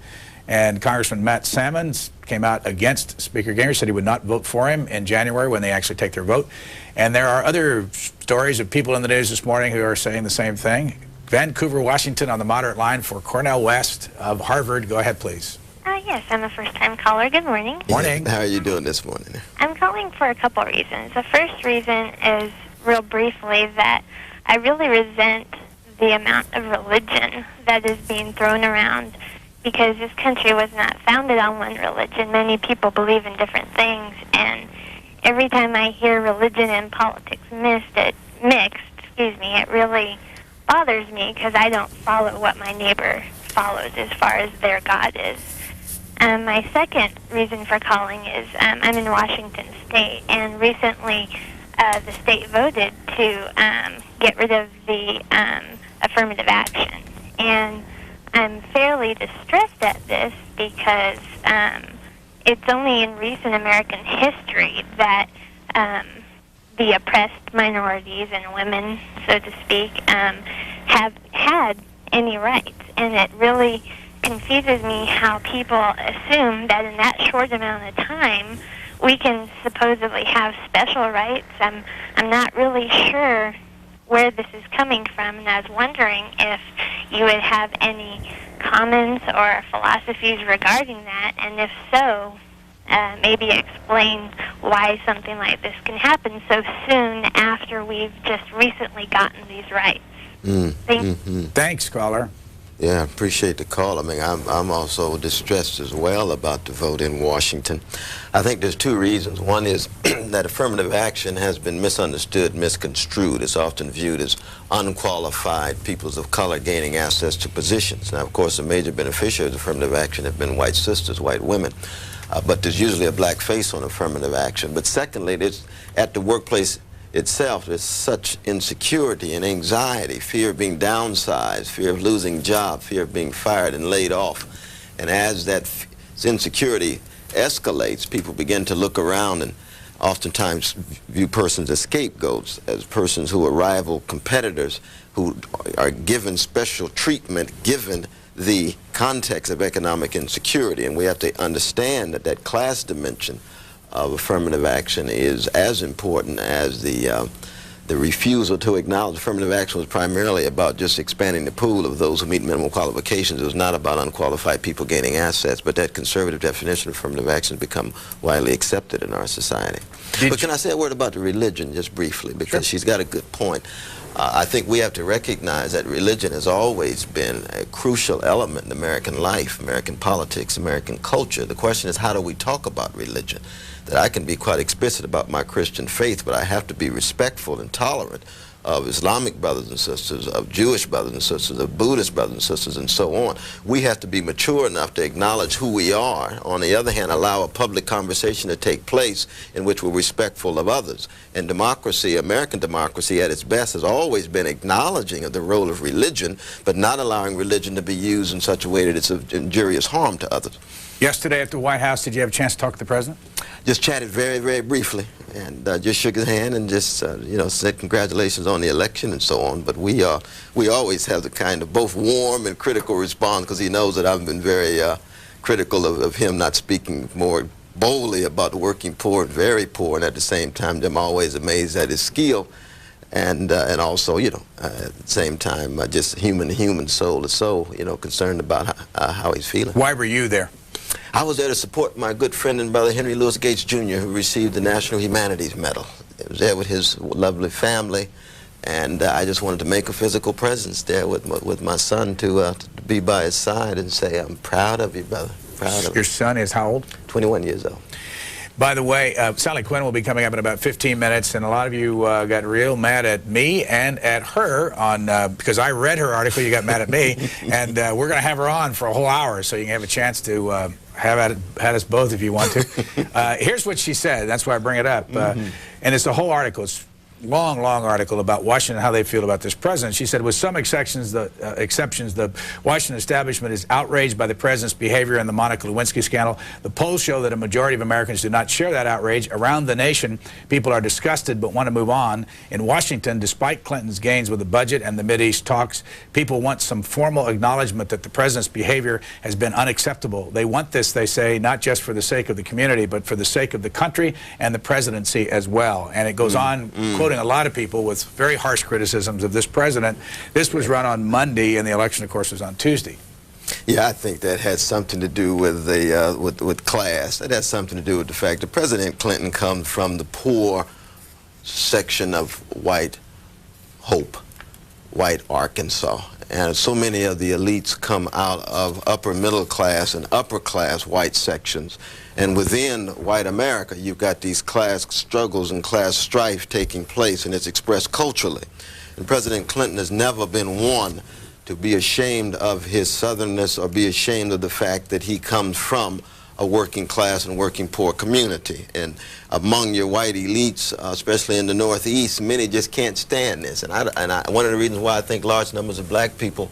And Congressman Matt Salmons came out against Speaker Gingrich, said he would not vote for him in January when they actually take their vote. And there are other stories of people in the news this morning who are saying the same thing. Vancouver, Washington on the moderate line for Cornel West of Harvard. Go ahead, please. Yes, I'm a first-time caller. Good morning. Morning. How are you doing this morning? I'm calling for a couple reasons. The first reason is, real briefly, that I really resent the amount of religion that is being thrown around, because this country was not founded on one religion. Many people believe in different things, and every time I hear religion and politics mixed, it really bothers me, because I don't follow what my neighbor follows as far as their God is. My second reason for calling is I'm in Washington State, and recently the state voted to get rid of the affirmative action. And I'm fairly distressed at this, because it's only in recent American history that the oppressed minorities and women, so to speak, have had any rights. And it really confuses me how people assume that in that short amount of time we can supposedly have special rights. I'm not really sure where this is coming from, and I was wondering if you would have any comments or philosophies regarding that, and if so, maybe explain why something like this can happen so soon after we've just recently gotten these rights. Thanks, caller. Yeah, I appreciate the call. I mean, I'm also distressed as well about the vote in Washington. I think there's two reasons. One is that affirmative action has been misunderstood, misconstrued. It's often viewed as unqualified peoples of color gaining access to positions. Now, of course, the major beneficiaries of affirmative action have been white sisters, white women. But there's usually a black face on affirmative action. But secondly, there's, at the workplace itself, there's such insecurity and anxiety, fear of being downsized, fear of losing job, fear of being fired and laid off. And as that insecurity escalates, people begin to look around and oftentimes view persons as scapegoats, as persons who are rival competitors, who are given special treatment given the context of economic insecurity. And we have to understand that that class dimension of affirmative action is as important as the refusal to acknowledge affirmative action was primarily about just expanding the pool of those who meet minimum qualifications. It was not about unqualified people gaining assets, but that conservative definition of affirmative action has become widely accepted in our society. But can I say a word about the religion just briefly, because she's got a good point. I think we have to recognize that religion has always been a crucial element in American life, American politics, American culture. The question is, how do we talk about religion? That I can be quite explicit about my Christian faith, but I have to be respectful and tolerant of Islamic brothers and sisters, of Jewish brothers and sisters, of Buddhist brothers and sisters, and so on. We have to be mature enough to acknowledge who we are. On the other hand, allow a public conversation to take place in which we're respectful of others. And democracy, American democracy at its best, has always been acknowledging of the role of religion, but not allowing religion to be used in such a way that it's of injurious harm to others. Yesterday at the White House, did you have a chance to talk to the president? Just chatted very, very briefly, and just shook his hand and just, you know, said congratulations on the election and so on. But we always have the kind of both warm and critical response, because he knows that I've been very critical of him not speaking more boldly about the working poor and very poor, and at the same time, I'm always amazed at his skill. And also, you know, at the same time, just human soul to soul, you know, concerned about how he's feeling. Why were you there? I was there to support my good friend and brother Henry Louis Gates Jr., who received the National Humanities Medal. I was there with his lovely family, and I just wanted to make a physical presence there with my son to be by his side and say, I'm proud of you, brother, proud of you. Your son is how old? 21 years old. By the way, Sally Quinn will be coming up in about 15 minutes, and a lot of you got real mad at me and at her on because I read her article. You got mad at me, and we're going to have her on for a whole hour, so you can have a chance to have at us both if you want to. Here's what she said. That's why I bring it up, and it's a whole article. It's long article about Washington, how they feel about this president. She said, with some exceptions, the Washington establishment is outraged by the president's behavior in the Monica Lewinsky scandal. The polls show that a majority of Americans do not share that outrage. Around the nation, people are disgusted but want to move on. In Washington, despite Clinton's gains with the budget and the Mideast talks, people want some formal acknowledgement that the president's behavior has been unacceptable. They want this, they say, not just for the sake of the community, but for the sake of the country and the presidency as well. And it goes on, quoting a lot of people with very harsh criticisms of this president. This was run on Monday, and the election, of course, was on Tuesday. Yeah, I think that had something to do with the with class. That has something to do with the fact that President Clinton comes from the poor section of white hope, white Arkansas. And so many of the elites come out of upper middle class and upper class white sections. And within white America, you've got these class struggles and class strife taking place, and it's expressed culturally. And President Clinton has never been one to be ashamed of his southernness or be ashamed of the fact that he comes from a working class and working poor community. And among your white elites, especially in the Northeast, many just can't stand this. And one of the reasons why I think large numbers of black people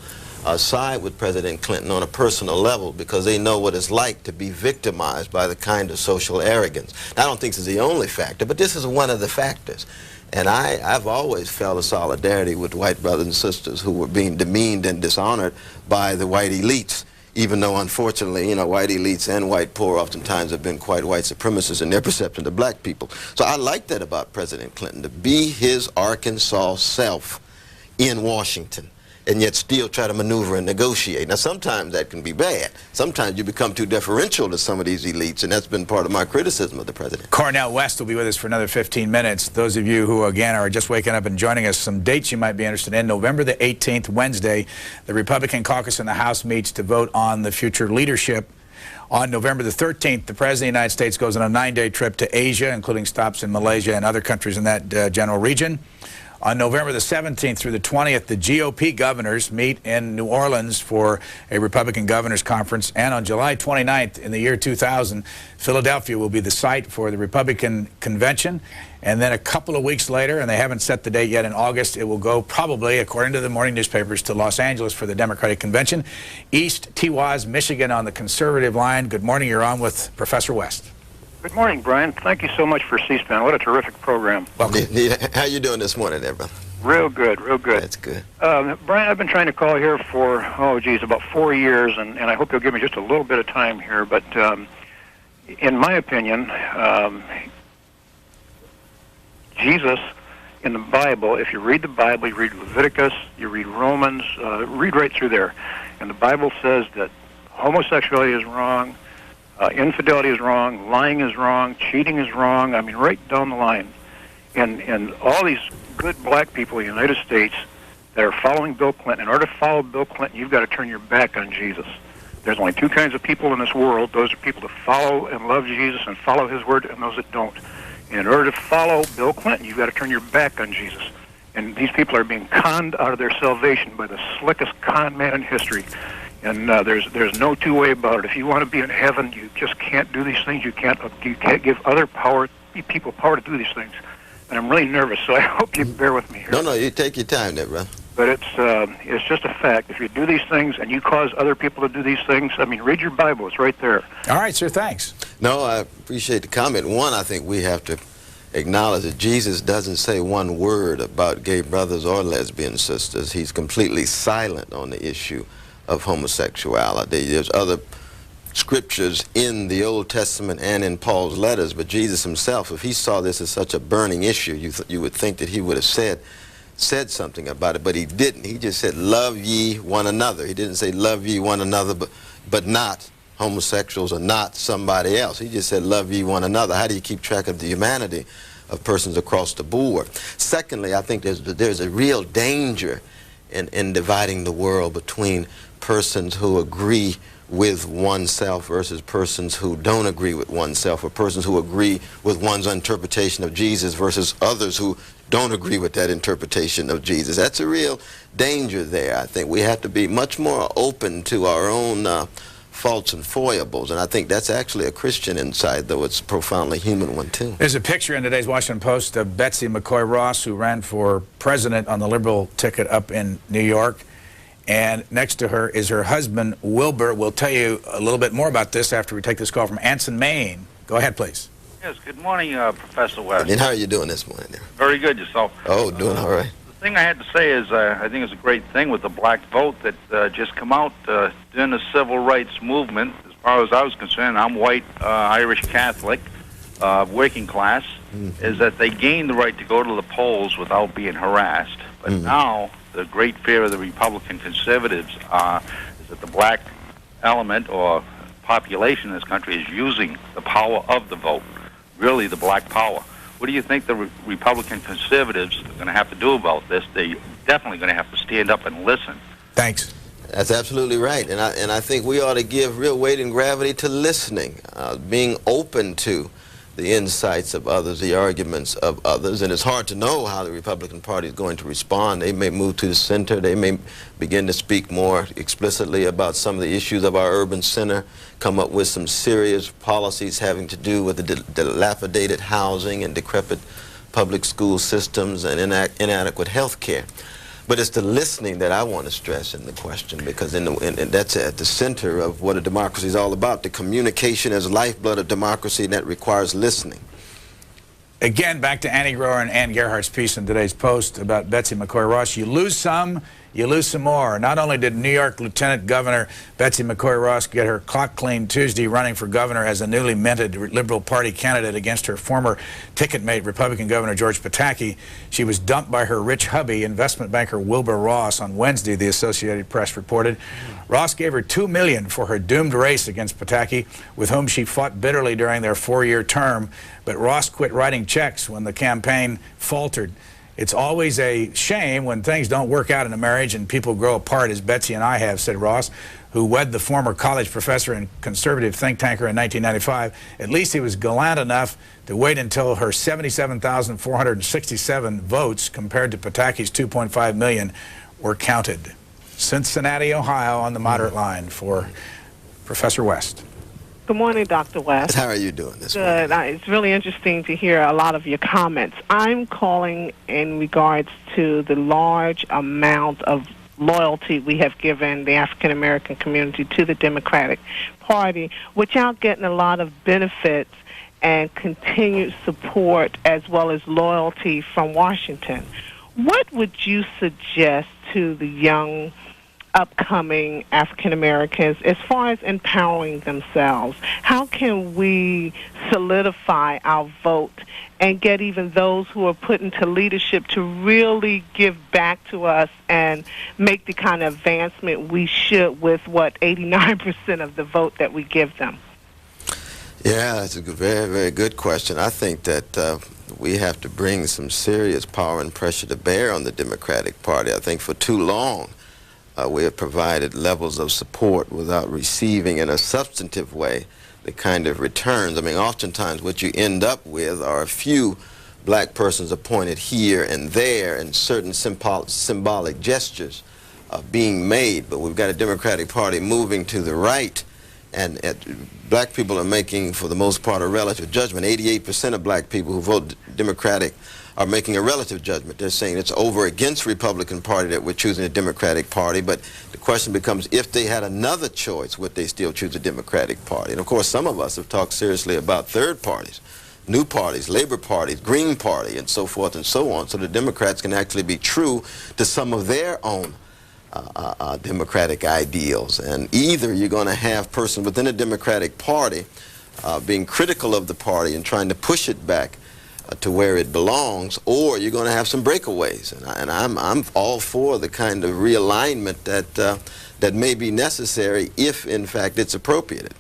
side with President Clinton on a personal level because they know what it's like to be victimized by the kind of social arrogance. Now, I don't think this is the only factor, but this is one of the factors. And I've always felt a solidarity with white brothers and sisters who were being demeaned and dishonored by the white elites, even though, unfortunately, you know, white elites and white poor oftentimes have been quite white supremacists in their perception of black people. So I like that about President Clinton, to be his Arkansas self in Washington, and yet still try to maneuver and negotiate. Now, sometimes that can be bad. Sometimes you become too deferential to some of these elites, and that's been part of my criticism of the president. Cornel West will be with us for another 15 minutes. Those of you who, again, are just waking up and joining us, some dates you might be interested in. November the 18th, Wednesday, the Republican caucus in the House meets to vote on the future leadership. On November the 13th, the President of the United States goes on a 9-day trip to Asia, including stops in Malaysia and other countries in that general region. On November the 17th through the 20th, the GOP governors meet in New Orleans for a Republican governors conference. And on July 29th in the year 2000, Philadelphia will be the site for the Republican convention. And then a couple of weeks later, and they haven't set the date yet, in August, it will go probably, according to the morning newspapers, to Los Angeles for the Democratic Convention. East Tiwaz, Michigan on the conservative line. Good morning. You're on with Professor West. Good morning, Brian. Thank you so much for C-SPAN. What a terrific program. Welcome. How you doing this morning there, brother? Real good, real good. That's good. Brian, I've been trying to call here for, about 4 years, and I hope you'll give me just a little bit of time here. But in my opinion, Jesus in the Bible, if you read the Bible, you read Leviticus, you read Romans, read right through there. And the Bible says that homosexuality is wrong, infidelity is wrong, lying is wrong, cheating is wrong. I mean, right down the line. And all these good black people in the United States that are following Bill Clinton, in order to follow Bill Clinton, you've got to turn your back on Jesus. There's only two kinds of people in this world. Those are people that follow and love Jesus and follow his word, and those that don't. And in order to follow Bill Clinton, you've got to turn your back on Jesus. And these people are being conned out of their salvation by the slickest con man in history. And there's no two-way about it. If you want to be in heaven, you just can't do these things. You can't give other people power to do these things. And I'm really nervous, so I hope you bear with me here. No, you take your time there, brother. But it's just a fact. If you do these things and you cause other people to do these things, I mean, read your Bible. It's right there. All right, sir. Thanks. No, I appreciate the comment. One, I think we have to acknowledge that Jesus doesn't say one word about gay brothers or lesbian sisters. He's completely silent on the issue of homosexuality. There's other scriptures in the Old Testament and in Paul's letters, but Jesus himself, if he saw this as such a burning issue, you would think that he would have said something about it, but he didn't. He just said, love ye one another. He didn't say love ye one another, but not homosexuals or not somebody else. He just said love ye one another. How do you keep track of the humanity of persons across the board? Secondly, I think there's a real danger in dividing the world between persons who agree with oneself versus persons who don't agree with oneself, or persons who agree with one's interpretation of Jesus versus others who don't agree with that interpretation of Jesus. That's a real danger there. I think we have to be much more open to our own faults and foibles, and I think that's actually a Christian insight, though it's a profoundly human one, too. There's a picture in today's Washington Post of Betsy McCoy Ross, who ran for president on the Liberal ticket up in New York. And next to her is her husband, Wilbur. We'll tell you a little bit more about this after we take this call from Anson, Maine. Go ahead, please. Yes, good morning, Professor West. And how are you doing this morning there? Very good, yourself. Oh, doing all right. The thing I had to say is I think it's a great thing with the black vote that just come out during the civil rights movement. As far as I was concerned, I'm white, Irish Catholic, working class, is that they gained the right to go to the polls without being harassed. But now the great fear of the Republican conservatives is that the black element or population in this country is using the power of the vote, really the black power. What do you think the Republican conservatives are going to have to do about this? They're definitely going to have to stand up and listen. Thanks. That's absolutely right, and I think we ought to give real weight and gravity to listening, being open to the insights of others, the arguments of others, and it's hard to know how the Republican Party is going to respond. They may move to the center. They may begin to speak more explicitly about some of the issues of our urban center, come up with some serious policies having to do with the dilapidated housing and decrepit public school systems and inadequate health care. But it's the listening that I want to stress in the question, because that's at the center of what a democracy is all about. The communication is lifeblood of democracy, and that requires listening. Again, back to Annie Grower and Ann Gerhardt's piece in today's Post about Betsy McCoy Ross. You lose some, you lose some more. Not only did New York Lieutenant Governor Betsy McCoy Ross get her clock cleaned Tuesday running for governor as a newly minted Liberal Party candidate against her former ticket mate, Republican Governor George Pataki, she was dumped by her rich hubby, investment banker Wilbur Ross, on Wednesday, the Associated Press reported. Ross gave her $2 million for her doomed race against Pataki, with whom she fought bitterly during their 4-year term. But Ross quit writing checks when the campaign faltered. It's always a shame when things don't work out in a marriage and people grow apart, as Betsy and I have, said Ross, who wed the former college professor and conservative think tanker in 1995. At least he was gallant enough to wait until her 77,467 votes, compared to Pataki's 2.5 million, were counted. Cincinnati, Ohio, on the moderate line for Professor West. Good morning, Dr. West. How are you doing this morning? Good. It's really interesting to hear a lot of your comments. I'm calling in regards to the large amount of loyalty we have given the African-American community to the Democratic Party without getting a lot of benefits and continued support as well as loyalty from Washington. What would you suggest to the young upcoming African Americans as far as empowering themselves? How can we solidify our vote and get even those who are put into leadership to really give back to us and make the kind of advancement we should with 89% of the vote that we give them? Yeah, that's a very, very good question. I think that we have to bring some serious power and pressure to bear on the Democratic Party. I think for too long we have provided levels of support without receiving in a substantive way the kind of returns. I mean, oftentimes what you end up with are a few black persons appointed here and there, and certain symbolic gestures being made. But we've got a Democratic Party moving to the right, and black people are making, for the most part, a relative judgment. 88% of black people who vote Democratic are making a relative judgment. They're saying it's over against Republican Party that we're choosing a Democratic Party, but the question becomes, if they had another choice, would they still choose a Democratic Party? And of course, some of us have talked seriously about third parties, new parties, Labor parties, Green Party, and so forth and so on, so the Democrats can actually be true to some of their own democratic ideals. And either you're going to have persons within the Democratic Party being critical of the party and trying to push it back to where it belongs, or you're going to have some breakaways. And I'm all for the kind of realignment that may be necessary if, in fact, it's appropriate.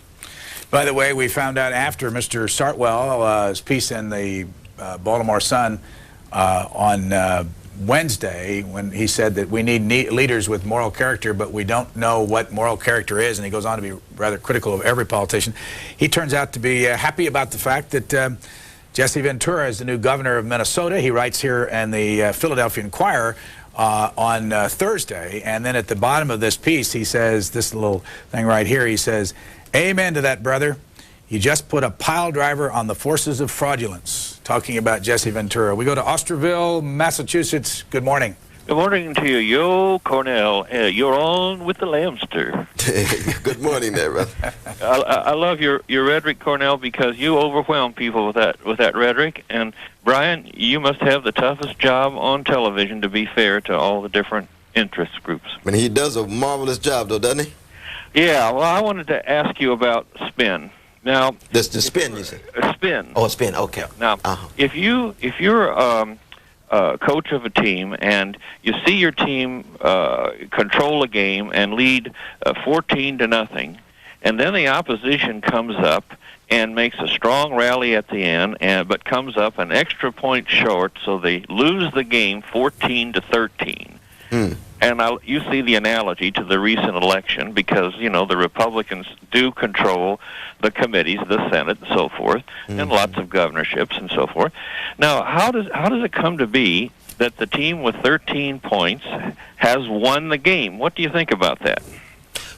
By the way, we found out after Mr. Sartwell's piece in the Baltimore Sun on Wednesday, when he said that we need leaders with moral character, but we don't know what moral character is, and he goes on to be rather critical of every politician. He turns out to be happy about the fact that Jesse Ventura is the new governor of Minnesota. He writes here in the Philadelphia Inquirer on Thursday, and then at the bottom of this piece he says, this little thing right here, he says, "Amen to that, brother. You just put a pile driver on the forces of fraudulence," talking about Jesse Ventura. We go to Osterville, Massachusetts. Good morning. Good morning to you. Yo, Cornel. You're on with the Lamster. Good morning there, brother. I love your rhetoric, Cornel, because you overwhelm people with that rhetoric. And Brian, you must have the toughest job on television to be fair to all the different interest groups. And he does a marvelous job, though, doesn't he? Yeah. Well, I wanted to ask you about spin. Now, the spin, you say? Spin. Oh, spin. Okay. Now, if you're coach of a team and you see your team control a game and lead 14-0, and then the opposition comes up and makes a strong rally at the end, but comes up an extra point short, so they lose the game 14-13. And you see the analogy to the recent election, because the Republicans do control the committees, the Senate, and so forth, and lots of governorships and so forth. Now, how does it come to be that the team with 13 points has won the game? What do you think about that?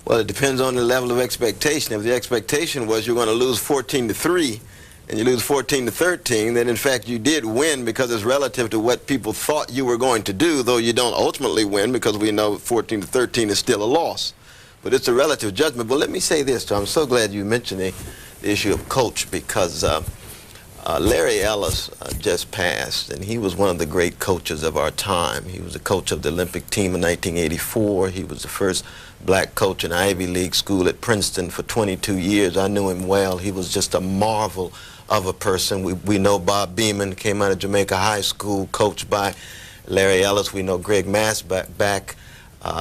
Well, it depends on the level of expectation. If the expectation was you're going to lose 14-3, and you lose 14-13, then in fact you did win because it's relative to what people thought you were going to do, though you don't ultimately win because we know 14-13 is still a loss. But it's a relative judgment. But let me say this, Tom. I'm so glad you mentioned the issue of coach, because Larry Ellis just passed, and he was one of the great coaches of our time. He was the coach of the Olympic team in 1984. He was the first black coach in Ivy League school at Princeton for 22 years. I knew him well. He was just a marvel of a person. We know Bob Beeman came out of Jamaica High School, coached by Larry Ellis. We know Greg Masback,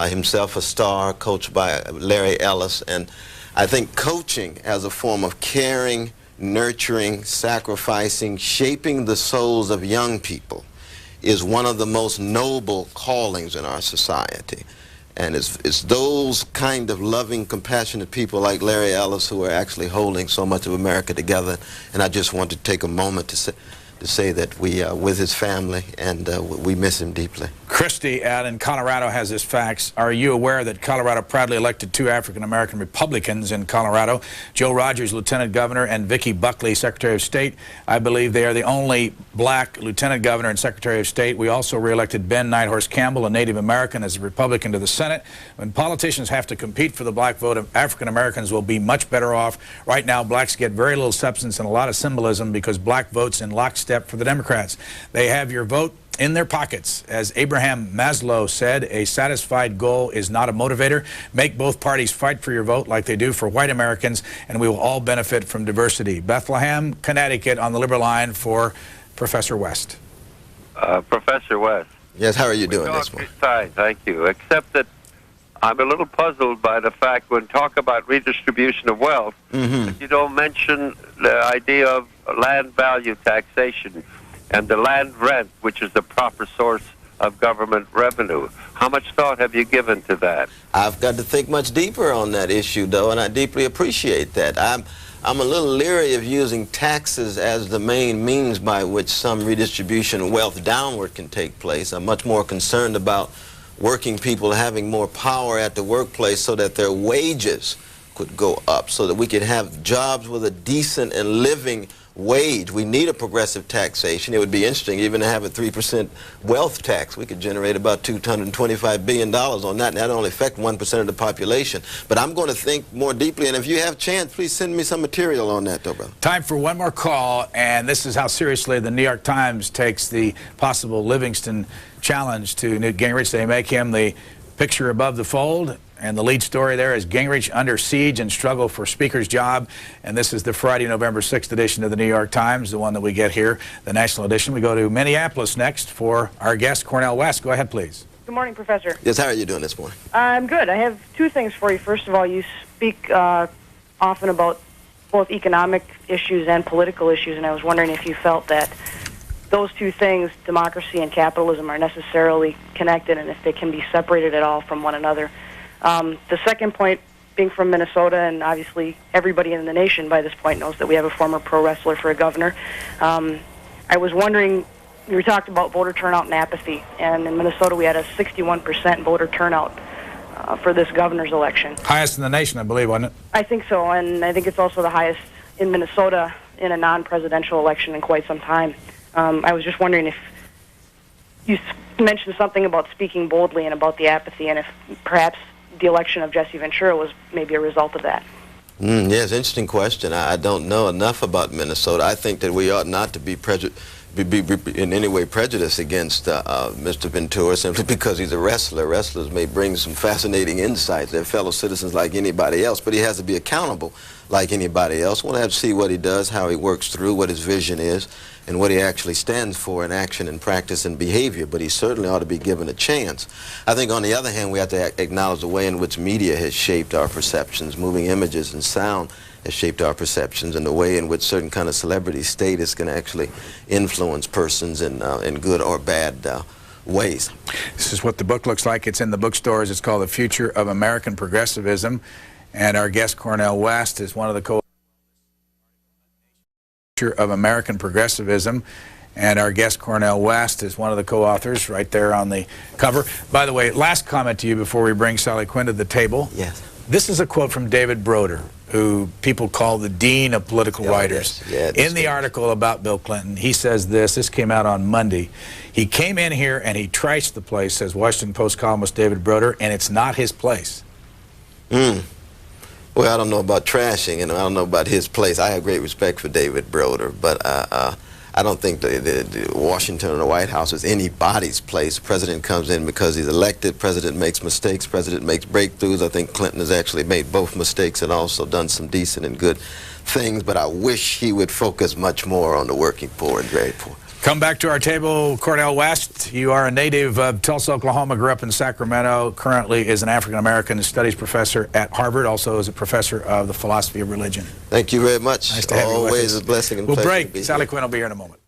himself a star, coached by Larry Ellis. And I think coaching as a form of caring, nurturing, sacrificing, shaping the souls of young people is one of the most noble callings in our society. And it's those kind of loving, compassionate people like Larry Ellis who are actually holding so much of America together. And I just want to take a moment to say that we are with his family, and we miss him deeply. Christy out in Colorado has this fax. Are you aware that Colorado proudly elected 2 African-American Republicans in Colorado, Joe Rogers, Lieutenant Governor, and Vicki Buckley, Secretary of State? I believe they are the only black Lieutenant Governor and Secretary of State. We also re-elected Ben Nighthorse Campbell, a Native American, as a Republican to the Senate. When politicians have to compete for the black vote, African-Americans will be much better off. Right now, blacks get very little substance and a lot of symbolism because black votes in lockstep for the Democrats. They have your vote in their pockets. As Abraham Maslow said, a satisfied goal is not a motivator. Make both parties fight for your vote like they do for white Americans, and we will all benefit from diversity. Bethlehem, Connecticut, on the Liberal line for Professor West. Professor West. Yes, how are you doing this morning? Fine, thank you. Except that I'm a little puzzled by the fact when talk about redistribution of wealth, that you don't mention the idea of land value taxation and the land rent, which is the proper source of government revenue. How much thought have you given to that? I've got to think much deeper on that issue, though, and I deeply appreciate that. I'm a little leery of using taxes as the main means by which some redistribution of wealth downward can take place. I'm much more concerned about working people having more power at the workplace so that their wages could go up, so that we could have jobs with a decent and living wage. We need a progressive taxation. It would be interesting even to have a 3% wealth tax. We could generate about $225 billion on that, and that only affect 1% of the population. But I'm going to think more deeply, and if you have a chance, please send me some material on that, though, brother. Time for one more call, and this is how seriously the New York Times takes the possible Livingston challenge to Newt Gingrich. They make him the picture above the fold, and the lead story there is Gingrich under siege and struggle for Speaker's job. And this is the Friday, November 6th edition of the New York Times, the one that we get here, the national edition. We go to Minneapolis next for our guest, Cornel West. Go ahead, please. Good morning, Professor. Yes, how are you doing this morning? I'm good. I have 2 things for you. First of all, you speak often about both economic issues and political issues, and I was wondering if you felt that those 2 things, democracy and capitalism, are necessarily connected and if they can be separated at all from one another. The second point, being from Minnesota, and obviously everybody in the nation by this point knows that we have a former pro wrestler for a governor. I was wondering, you talked about voter turnout and apathy, and in Minnesota we had a 61% voter turnout for this governor's election. Highest in the nation, I believe, wasn't it? I think so, and I think it's also the highest in Minnesota in a non-presidential election in quite some time. I was just wondering if you mentioned something about speaking boldly and about the apathy, and if perhaps the election of Jesse Ventura was maybe a result of that. Yes, interesting question. I don't know enough about Minnesota. I think that we ought not to be in any way prejudiced against Mr. Ventura simply because he's a wrestler. Wrestlers may bring some fascinating insights. They're fellow citizens like anybody else, but he has to be accountable like anybody else. We'll have to see what he does, how he works through, what his vision is, and what he actually stands for in action and practice and behavior, but he certainly ought to be given a chance. I think on the other hand, we have to acknowledge the way in which media has shaped our perceptions. Moving images and sound has shaped our perceptions, and the way in which certain kind of celebrity status can actually influence persons in good or bad ways. This is what the book looks like. It's in the bookstores. It's called The Future of American Progressivism, and our guest, Cornel West, is one of the of American Progressivism, and our guest Cornel West is one of the co-authors right there on the cover. By the way, last comment to you before we bring Sally Quinn to the table. Yes. This is a quote from David Broder, who people call the dean of political writers. Yeah, in the article about Bill Clinton, he says this came out on Monday. He came in here and he trashed the place, says Washington Post columnist David Broder, and it's not his place. Well, I don't know about trashing, and I don't know about his place. I have great respect for David Broder, but I don't think the Washington or the White House is anybody's place. The president comes in because he's elected. President makes mistakes. President makes breakthroughs. I think Clinton has actually made both mistakes and also done some decent and good things, but I wish he would focus much more on the working poor and very poor. Come back to our table, Cornel West. You are a native of Tulsa, Oklahoma, grew up in Sacramento, currently is an African-American studies professor at Harvard, also is a professor of the philosophy of religion. Thank you very much. Nice to have you with us. Always a blessing and We'll pleasure break. to be Sally here. Quinn will be here in a moment.